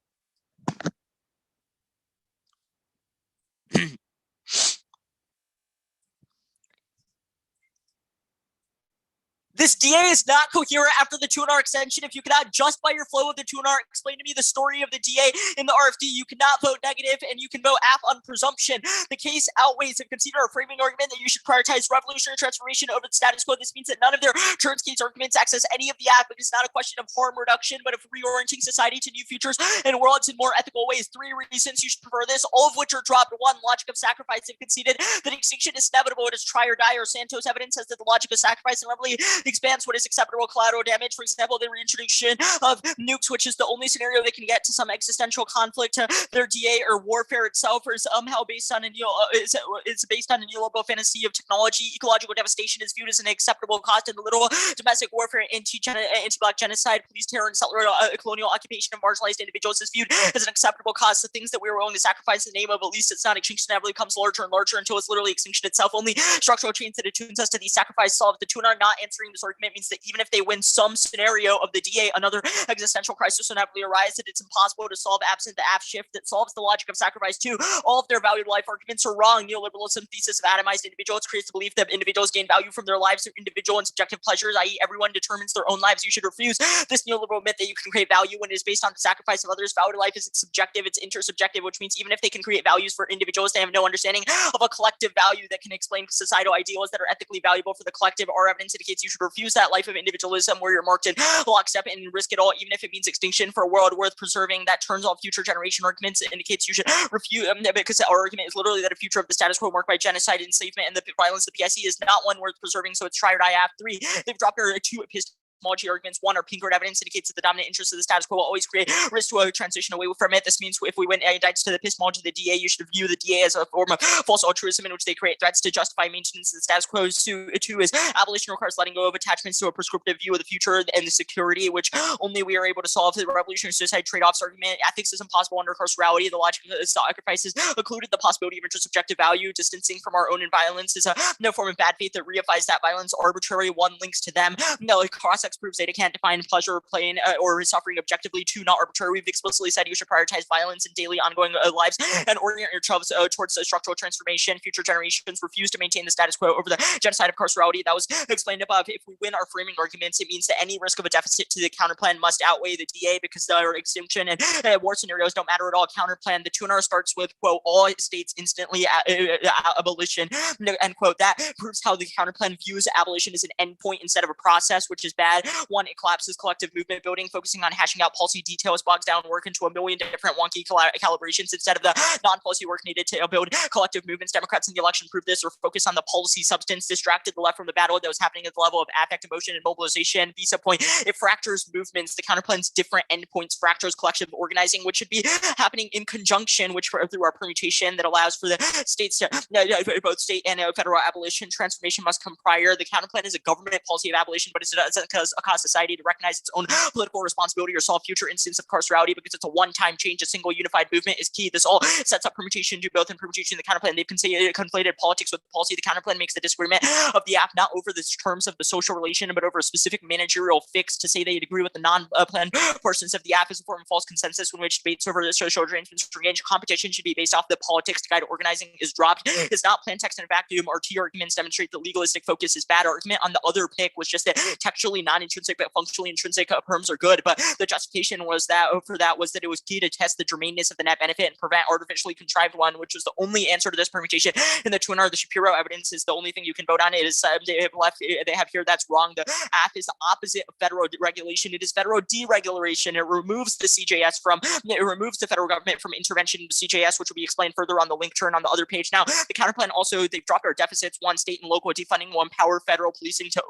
This DA is not coherent after the 2NR extension. If you cannot, just by your flow of the 2NR, explain to me the story of the DA in the RFD, you cannot vote negative and you can vote app on presumption. The case outweighs and consider a framing argument that you should prioritize revolutionary transformation over the status quo. This means that none of their turns case arguments access any of the app. It is not a question of harm reduction, but of reorienting society to new futures and worlds in more ethical ways. 3 reasons you should prefer this, all of which are dropped. 1, logic of sacrifice. If conceded that extinction is inevitable, it is try or die, or Santos evidence says that the logic of sacrifice inevitably expands what is acceptable collateral damage. For example, the reintroduction of nukes, which is the only scenario they can get to some existential conflict. Their DA or warfare itself is somehow based on it's based on a neoliberal fantasy of technology. Ecological devastation is viewed as an acceptable cost in the little domestic warfare, anti-black genocide, police terror, and settler colonial occupation of marginalized individuals is viewed as an acceptable cost. The things that we are willing to sacrifice in the name of at least it's not extinction inevitably becomes larger and larger until it's literally extinction itself. Only structural change that attunes us to these sacrifices solve. The 2NR not answering this argument means that even if they win some scenario of the DA, another existential crisis will inevitably arise, that it's impossible to solve absent the app shift that solves the logic of sacrifice too. All of their valued life arguments are wrong. Neoliberalism thesis of atomized individuals creates the belief that individuals gain value from their lives through individual and subjective pleasures, i.e. everyone determines their own lives. You should refuse this neoliberal myth that you can create value when it is based on the sacrifice of others. Valued life is subjective, it's intersubjective, which means even if they can create values for individuals, they have no understanding of a collective value that can explain societal ideals that are ethically valuable for the collective. Our evidence indicates you should refuse that life of individualism where you're marked in lockstep and risk it all, even if it means extinction for a world worth preserving. That turns off future generation arguments. It indicates you should refuse because our argument is literally that a future of the status quo marked by genocide, enslavement, and the violence of the PIC is not one worth preserving. So it's try or die. App 3. They've dropped their 2 epistemology arguments. 1, our Pinkert evidence indicates that the dominant interest of the status quo will always create risk to a transition away from it. This means if we went indicts to the epistemology of the DA, you should view the DA as a form of false altruism in which they create threats to justify maintenance of the status quo. 2 is abolition requires letting go of attachments to a prescriptive view of the future and the security, which only we are able to solve. The revolutionary suicide trade-offs argument. Ethics is impossible under carcerality. The logic of sacrifices included the possibility of intersubjective value. Distancing from our own violence is no form of bad faith that reifies that violence. Arbitrary. 1, links to them. No, cross-ex proves data can't define pleasure or pain or suffering objectively. 2, not arbitrary. We've explicitly said you should prioritize violence in daily ongoing lives and orient yourselves towards structural transformation. Future generations refuse to maintain the status quo over the genocide of carcerality. That was explained above. If we win our framing arguments, it means that any risk of a deficit to the counterplan must outweigh the DA because their extinction and war scenarios don't matter at all. Counterplan, the 2NR starts with, quote, all states instantly abolition, end quote. That proves how the counterplan views abolition as an endpoint instead of a process, which is bad. 1, it collapses collective movement building, focusing on hashing out policy details, bogs down work into a million different wonky calibrations instead of the non-policy work needed to build collective movements. Democrats in the election proved this, or focus on the policy substance, distracted the left from the battle that was happening at the level of affect, emotion, and mobilization. Visa point, it fractures movements. The counterplan's different endpoints fractures collective organizing, which should be happening in conjunction, which through our permutation that allows for the states to both state and federal abolition. Transformation must come prior. The counterplan is a government policy of abolition, but it doesn't cause society to recognize its own political responsibility or solve future instances of carcerality because it's a one-time change. A single unified movement is key. This all sets up permutation, do both in permutation and the counterplan. They've conflated politics with policy. The counterplan makes the disagreement of the app not over the terms of the social relation, but over a specific managerial fix. To say they'd agree with the non-planned portions of the app is a form of false consensus in which debates over the social arrangements for engaged competition should be based off the politics to guide organizing is dropped. It's not plain text in a vacuum. Our T arguments demonstrate the legalistic focus is bad. Argument on the other pick was just that textually non-intrinsic but functionally intrinsic perms are good, but the justification was that it was key to test the germaneness of the net benefit and prevent artificially contrived one, which was the only answer to this permutation. In the 2NR, the Shapiro evidence is the only thing you can vote on. It is they have here that's wrong. The app is the opposite of federal regulation. It is federal deregulation. It removes the federal government from intervention into CJS, which will be explained further on the link turn on the other page. Now, the counterplan also, they've dropped our deficits. 1, state and local defunding will empower federal policing to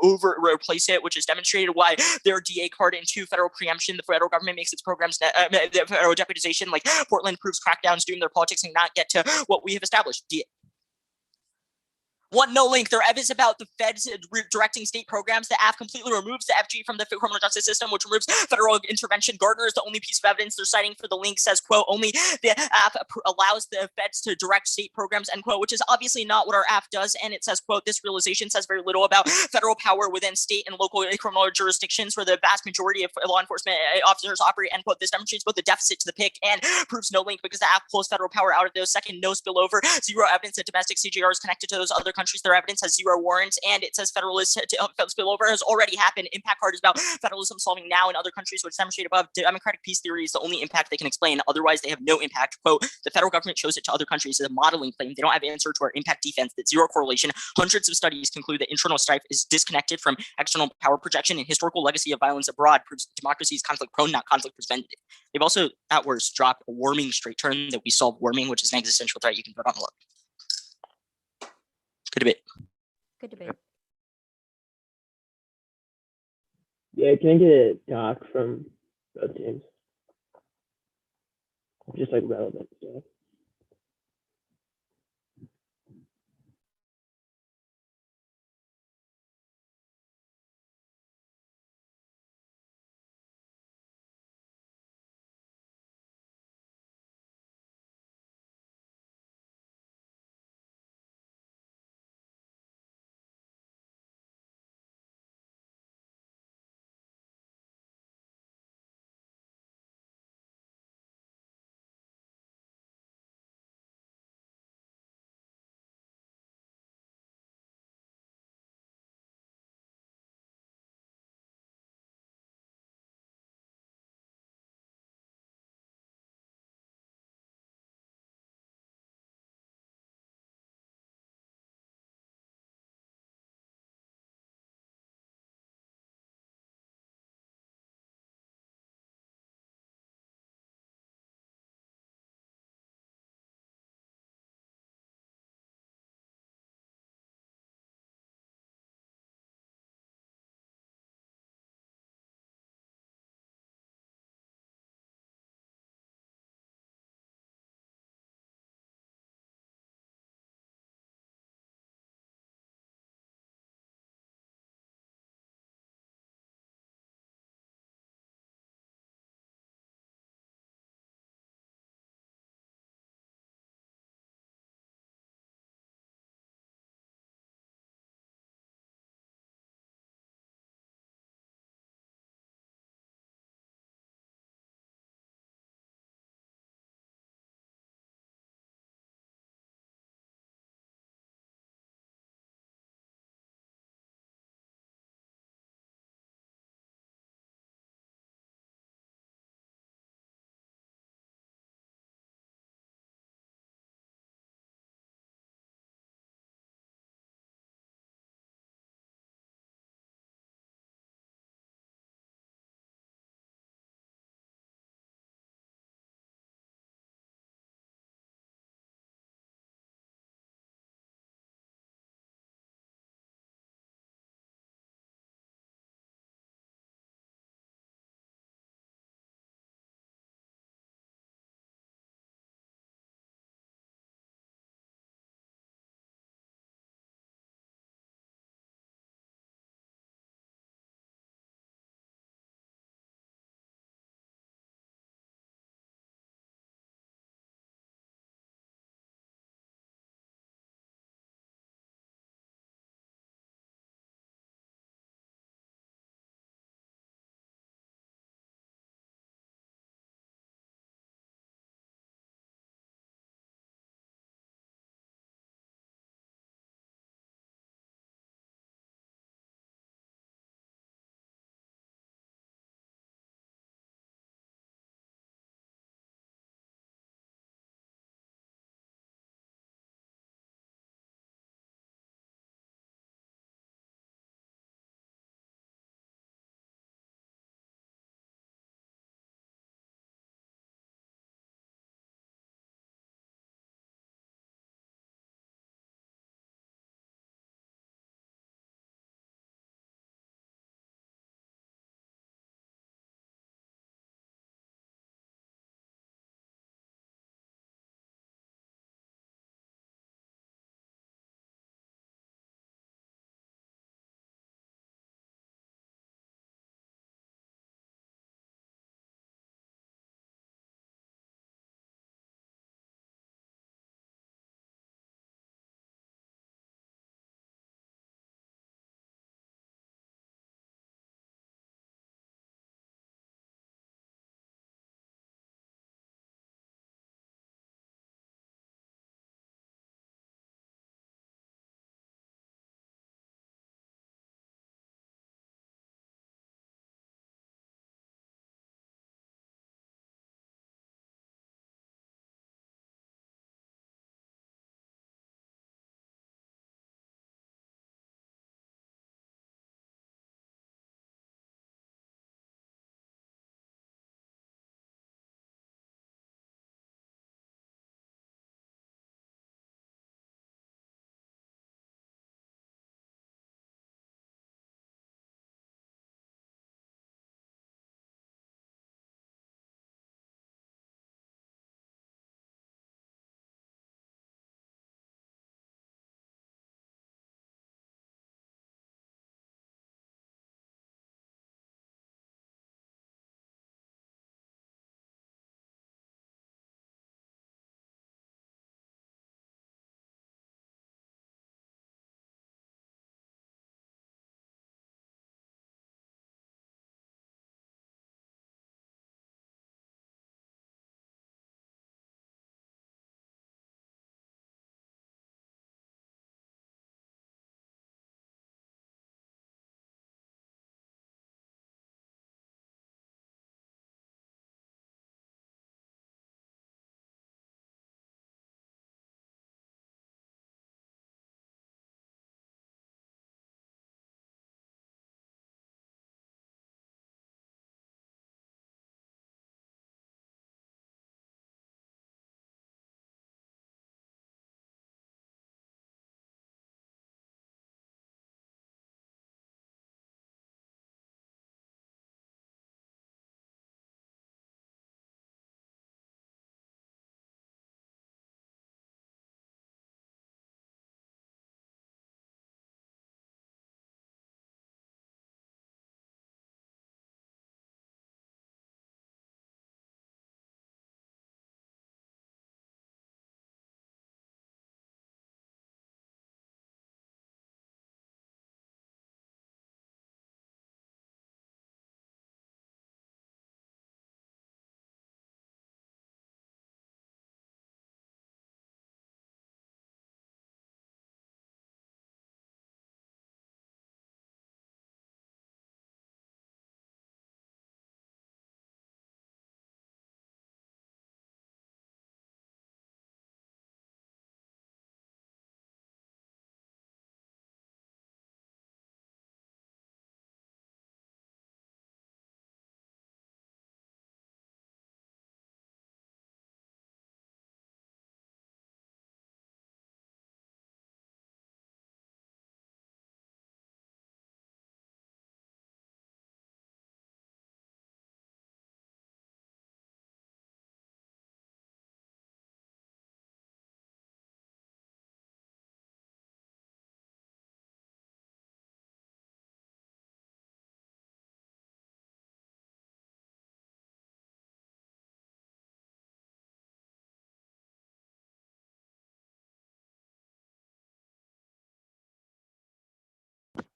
replace it, which is demonstrated why their DA card. And 2, federal preemption. The federal government makes its programs, the federal deputization, like Portland proves crackdowns doing their politics and not get to what we have established. DA. One, no link. There are evidence about the feds directing state programs. The AF completely removes the FG from the criminal justice system, which removes federal intervention. Gardner is the only piece of evidence they're citing for the link, says, quote, only the AF allows the feds to direct state programs, end quote, which is obviously not what our AF does. And it says, quote, this realization says very little about federal power within state and local criminal jurisdictions where the vast majority of law enforcement officers operate, end quote. This demonstrates both the deficit to the PIC and proves no link because the AF pulls federal power out of those. Second, no spillover, zero evidence that domestic CJR is connected to those other countries. Their evidence has zero warrants, and it says federalist spillover has already happened. Impact card is about federalism solving now in other countries, which demonstrate above democratic peace theory is the only impact they can explain. Otherwise, they have no impact. Quote, the federal government shows it to other countries as a modeling claim. They don't have answer to our impact defense. That's zero correlation. Hundreds of studies conclude that internal strife is disconnected from external power projection, and historical legacy of violence abroad proves democracy is conflict prone, not conflict preventative. They've also, at worst, dropped a warming straight turn that we solve warming, which is an existential threat. You can vote on the look. Good debate. Good debate. Yeah, can I get a talk from both teams? Just like relevant stuff.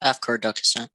Afkar Duckistan.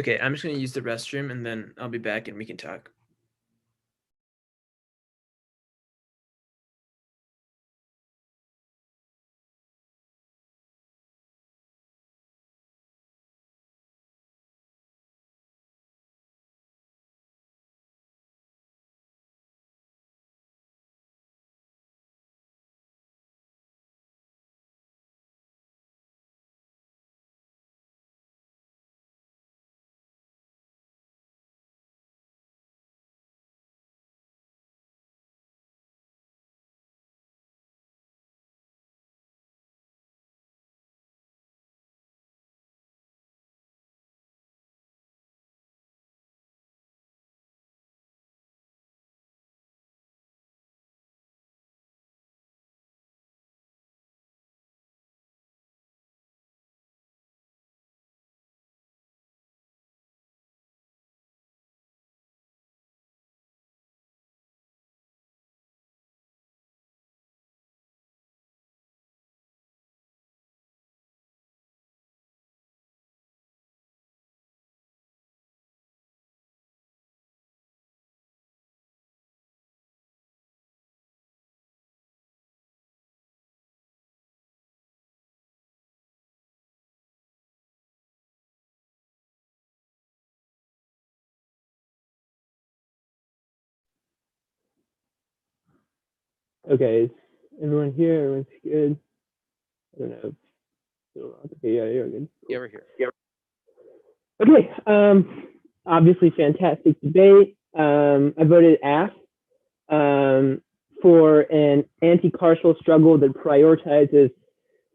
Okay, I'm just going to use the restroom and then I'll be back and we can talk. Okay, is everyone here? Everyone's good? I don't know. Okay, yeah, you're good. Yeah, we're here. Okay, obviously fantastic debate. I voted AF for an anti-carceral struggle that prioritizes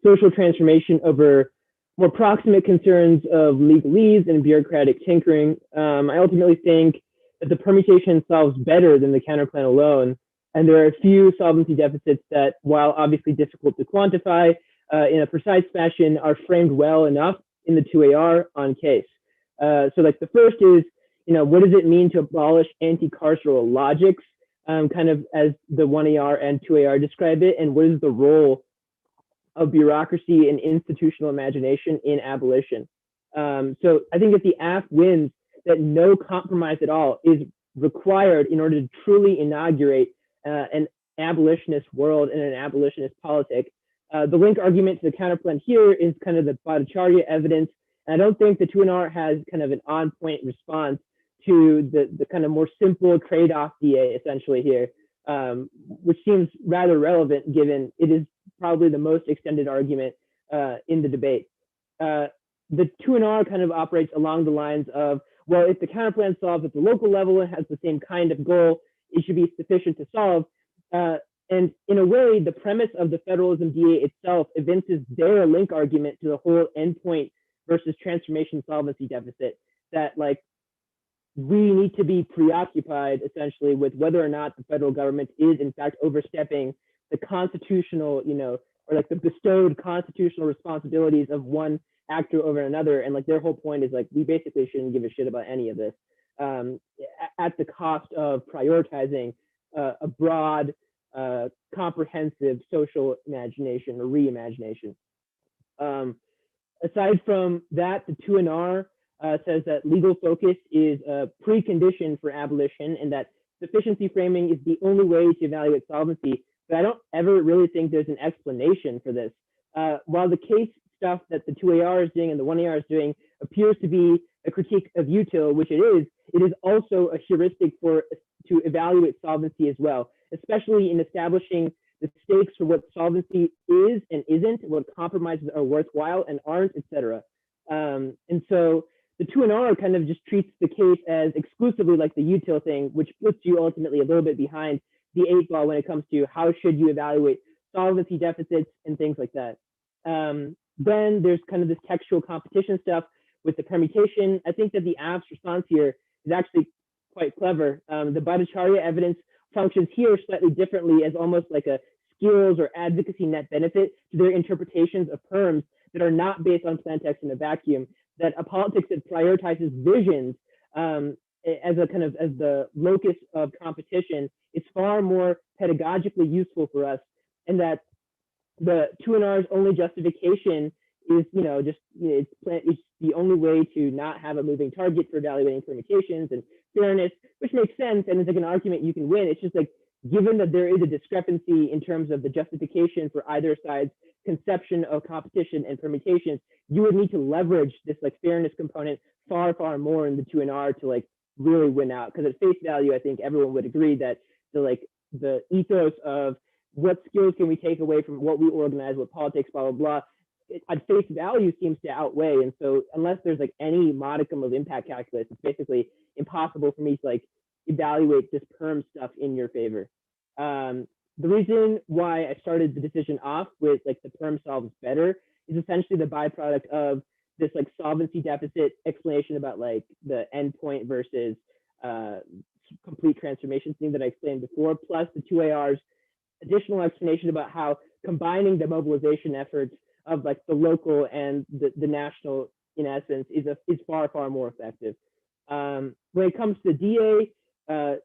social transformation over more proximate concerns of legalese and bureaucratic tinkering. I ultimately think that the permutation solves better than the counterplan alone. And there are a few solvency deficits that, while obviously difficult to quantify in a precise fashion, are framed well enough in the 2AR on case. So like the first is, what does it mean to abolish anti-carceral logics, kind of as the 1AR and 2AR describe it, and what is the role of bureaucracy and institutional imagination in abolition? So I think if the AF wins, that no compromise at all is required in order to truly inaugurate an abolitionist world and an abolitionist politic. The link argument to the counterplan here is kind of the Bhattacharya evidence. And I don't think the 2NR has kind of an on-point response to the kind of more simple trade-off DA essentially here, which seems rather relevant given it is probably the most extended argument in the debate. The 2NR kind of operates along the lines of, well, if the counterplan solves at the local level and has the same kind of goal, it should be sufficient to solve. And in a way, the premise of the federalism DA itself evinces their link argument to the whole endpoint versus transformation solvency deficit, that like we need to be preoccupied essentially with whether or not the federal government is in fact overstepping the constitutional, or like the bestowed constitutional responsibilities of one actor over another. And like their whole point is like, we basically shouldn't give a shit about any of this at the cost of prioritizing a broad, comprehensive social imagination or reimagination. Aside from that, the 2NR says that legal focus is a precondition for abolition and that sufficiency framing is the only way to evaluate solvency. But I don't ever really think there's an explanation for this. While the case stuff that the 2AR is doing and the 1AR is doing appears to be a critique of util, which it is also a heuristic to evaluate solvency as well, especially in establishing the stakes for what solvency is and isn't, what compromises are worthwhile and aren't, etc. And so the 2NR kind of just treats the case as exclusively like the util thing, which puts you ultimately a little bit behind the 8 ball when it comes to how should you evaluate solvency deficits and things like that. Then there's kind of this textual competition stuff with the permutation. I think that the AF's response here is actually quite clever. The Bhattacharya evidence functions here slightly differently as almost like a skills or advocacy net benefit to their interpretations of terms that are not based on plain text in a vacuum, that a politics that prioritizes visions as the locus of competition is far more pedagogically useful for us, and that the 2NR's only justification is, it's the only way to not have a moving target for evaluating permutations and fairness, which makes sense. And it's like an argument you can win. It's just like, given that there is a discrepancy in terms of the justification for either side's conception of competition and permutations, you would need to leverage this like fairness component far, far more in the 2NR to like really win out. Because at face value, I think everyone would agree that the ethos of what skills can we take away from what we organize, what politics, blah, blah, blah, at face value seems to outweigh. And so unless there's like any modicum of impact calculus, it's basically impossible for me to like evaluate this perm stuff in your favor. The reason why I started the decision off with like the perm solves better is essentially the byproduct of this like solvency deficit explanation about like the endpoint versus complete transformation thing that I explained before, plus the 2AR's additional explanation about how combining the mobilization efforts of like the local and the national, in essence, is far, far more effective. When it comes to DA, I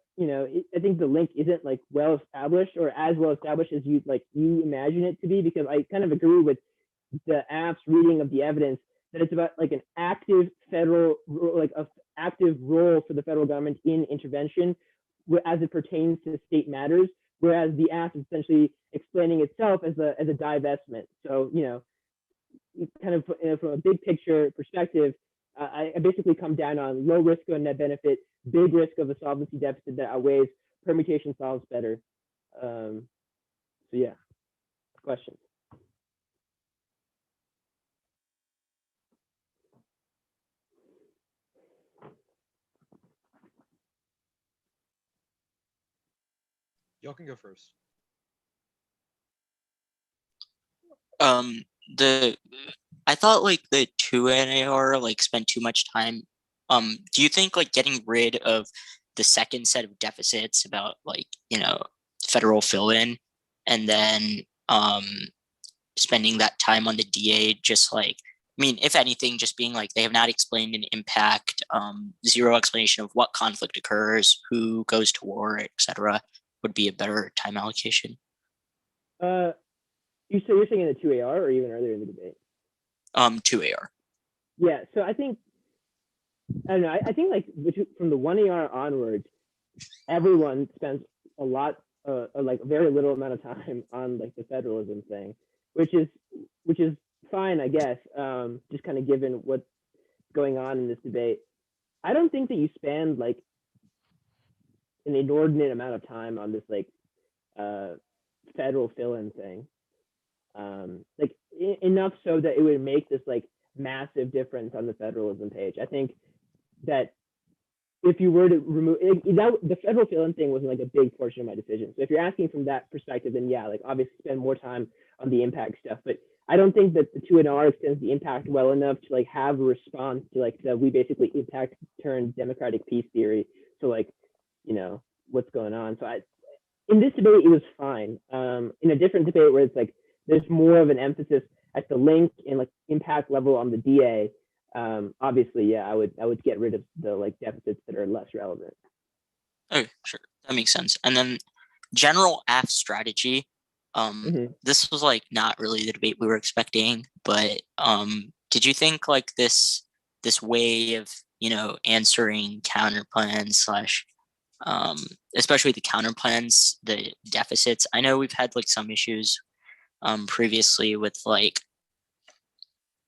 think the link isn't like well established or as well established as you imagine it to be, because I kind of agree with the app's reading of the evidence that it's about like an active federal, like a active role for the federal government in intervention as it pertains to state matters, whereas the app is essentially explaining itself as a divestment. So, kind of from a big picture perspective, I basically come down on low risk on net benefit, big risk of a solvency deficit that outweighs permutation solves better. So yeah, questions. Y'all can go first. I thought like the 2NAR like spent too much time. Do you think like getting rid of the second set of deficits about like, federal fill-in and then spending that time on the DA just like, if anything, just being like they have not explained an impact, zero explanation of what conflict occurs, who goes to war, etc., would be a better time allocation? You're saying in the 2AR or even earlier in the debate? 2AR. Yeah, so I think, I don't know, I think like from the 1AR onwards, everyone spends a lot, like very little amount of time on like the federalism thing, which is fine, I guess, just kind of given what's going on in this debate. I don't think that you spend like an inordinate amount of time on this like federal fill-in thing. Like enough so that it would make this like massive difference on the federalism page. I think that if you were to remove the federal fill-in thing wasn't like a big portion of my decision. So if you're asking from that perspective, then yeah, like obviously spend more time on the impact stuff. But I don't think that the 2NR extends the impact well enough to like have a response to like the we basically impact turn democratic peace theory. So like, what's going on. So in this debate, it was fine. In a different debate where it's like there's more of an emphasis at the link and like impact level on the DA, obviously, yeah, I would get rid of the like deficits that are less relevant. Okay, sure, that makes sense. And then general AF strategy. This was like not really the debate we were expecting, but did you think like this way of answering counter plans / especially the counter plans, the deficits? I know we've had like some issues previously with like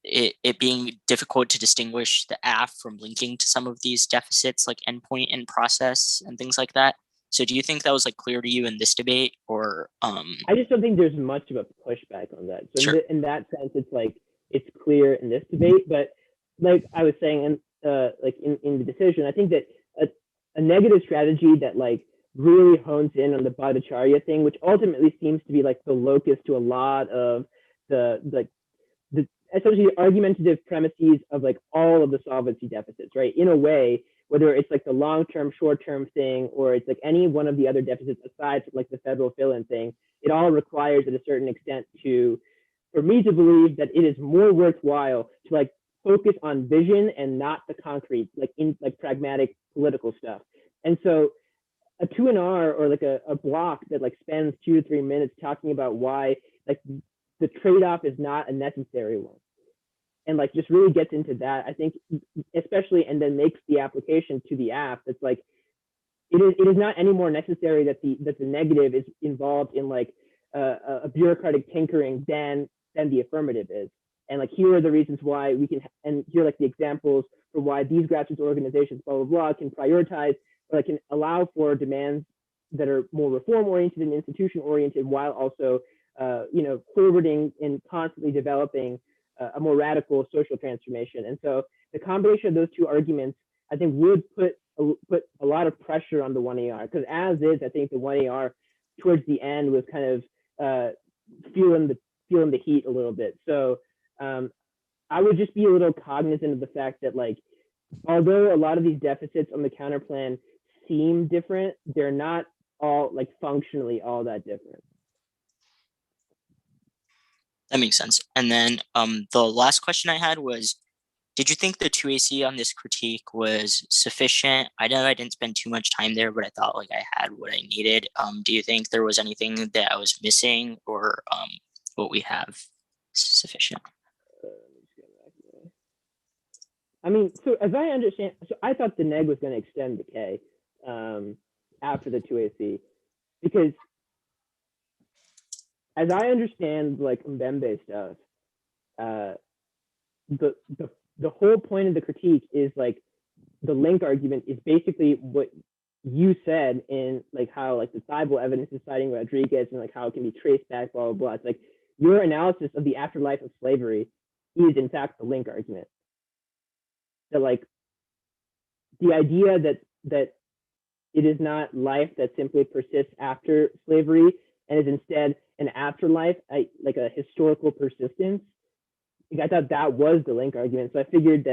it being difficult to distinguish the AF from linking to some of these deficits like endpoint and process and things like that. So do you think that was like clear to you in this debate, or I just don't think there's much of a pushback on that. So sure. in that sense, it's clear in this debate. But like I was saying, like in the decision, I think that a negative strategy that like really hones in on the Bhattacharya thing, which ultimately seems to be like the locus to a lot of the essentially argumentative premises of like all of the solvency deficits, right? In a way, whether it's like the long-term, short-term thing, or it's like any one of the other deficits aside from like the federal fill-in thing, it all requires at a certain extent for me to believe that it is more worthwhile to like focus on vision and not the concrete, like in like pragmatic political stuff. And so a 2NR or like a block that like spends 2 to 3 minutes talking about why like the trade-off is not a necessary one, and like just really gets into that, I think, especially, and then makes the application to the app. That's like, it is not any more necessary that the negative is involved in like a bureaucratic tinkering than the affirmative is. And like, here are the reasons why we can, and here are like the examples for why these grassroots organizations, blah, blah, blah, can prioritize, or like can allow for demands that are more reform oriented and institution oriented, while also, you know, forwarding and constantly developing a more radical social transformation. And so the combination of those two arguments, I think, would put a lot of pressure on the 1AR, because as is, I think the 1AR towards the end was kind of feeling the heat a little bit. So I would just be a little cognizant of the fact that, like, although a lot of these deficits on the counter plan seem different, they're not all like functionally all that different. That makes sense. And then the last question I had was, did you think the 2AC on this critique was sufficient? I know I didn't spend too much time there, but I thought like I had what I needed. Do you think there was anything that I was missing, or what we have sufficient? I mean, so as I understand, so I thought the neg was going to extend the K after the 2AC, because as I understand like Mbembe stuff, the whole point of the critique is like the link argument is basically what you said in like how like the Thibault evidence is citing Rodriguez and like how it can be traced back, blah, blah, blah. It's like your analysis of the afterlife of slavery is in fact the link argument. That like the idea that it is not life that simply persists after slavery and is instead an afterlife, like a historical persistence. I thought that was the link argument. So I figured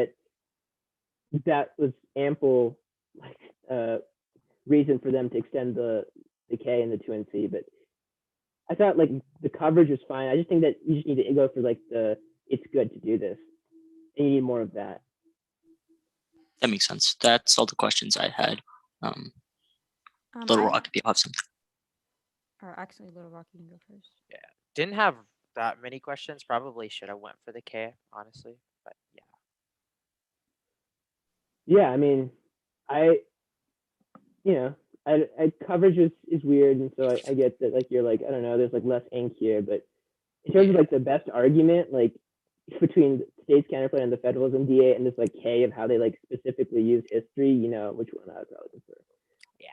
that was ample like reason for them to extend the K and the 2NC. But I thought like the coverage was fine. I just think that you just need to go for like it's good to do this, and you need more of that. That makes sense. That's all the questions I had. Little Rock, if you have something. Or actually, Little Rock, you can go first. Yeah, didn't have that many questions. Probably should have went for the K, honestly. But yeah. Yeah, I mean, coverage is weird, and so I get that like you're like, I don't know, there's like less ink here, but in terms of like the best argument, like between state's counterplan and the federalism DA and this like K of how they like specifically use history, you know, which one I would probably prefer. Yeah.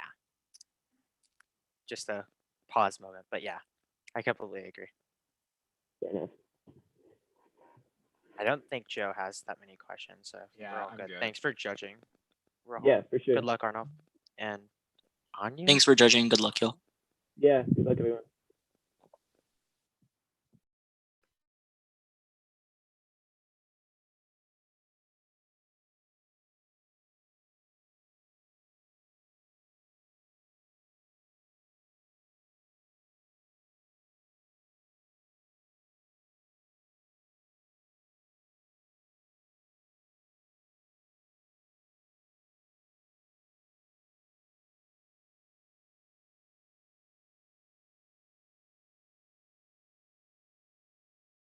Just a pause moment, but yeah, I completely agree. Fair enough. I don't think Joe has that many questions, so Yeah, we're all I'm good. good. Thanks for judging. Yeah, for sure. Good luck, Arnold. And on you. Thanks for judging. Good luck, y'all. Yeah, good luck, everyone.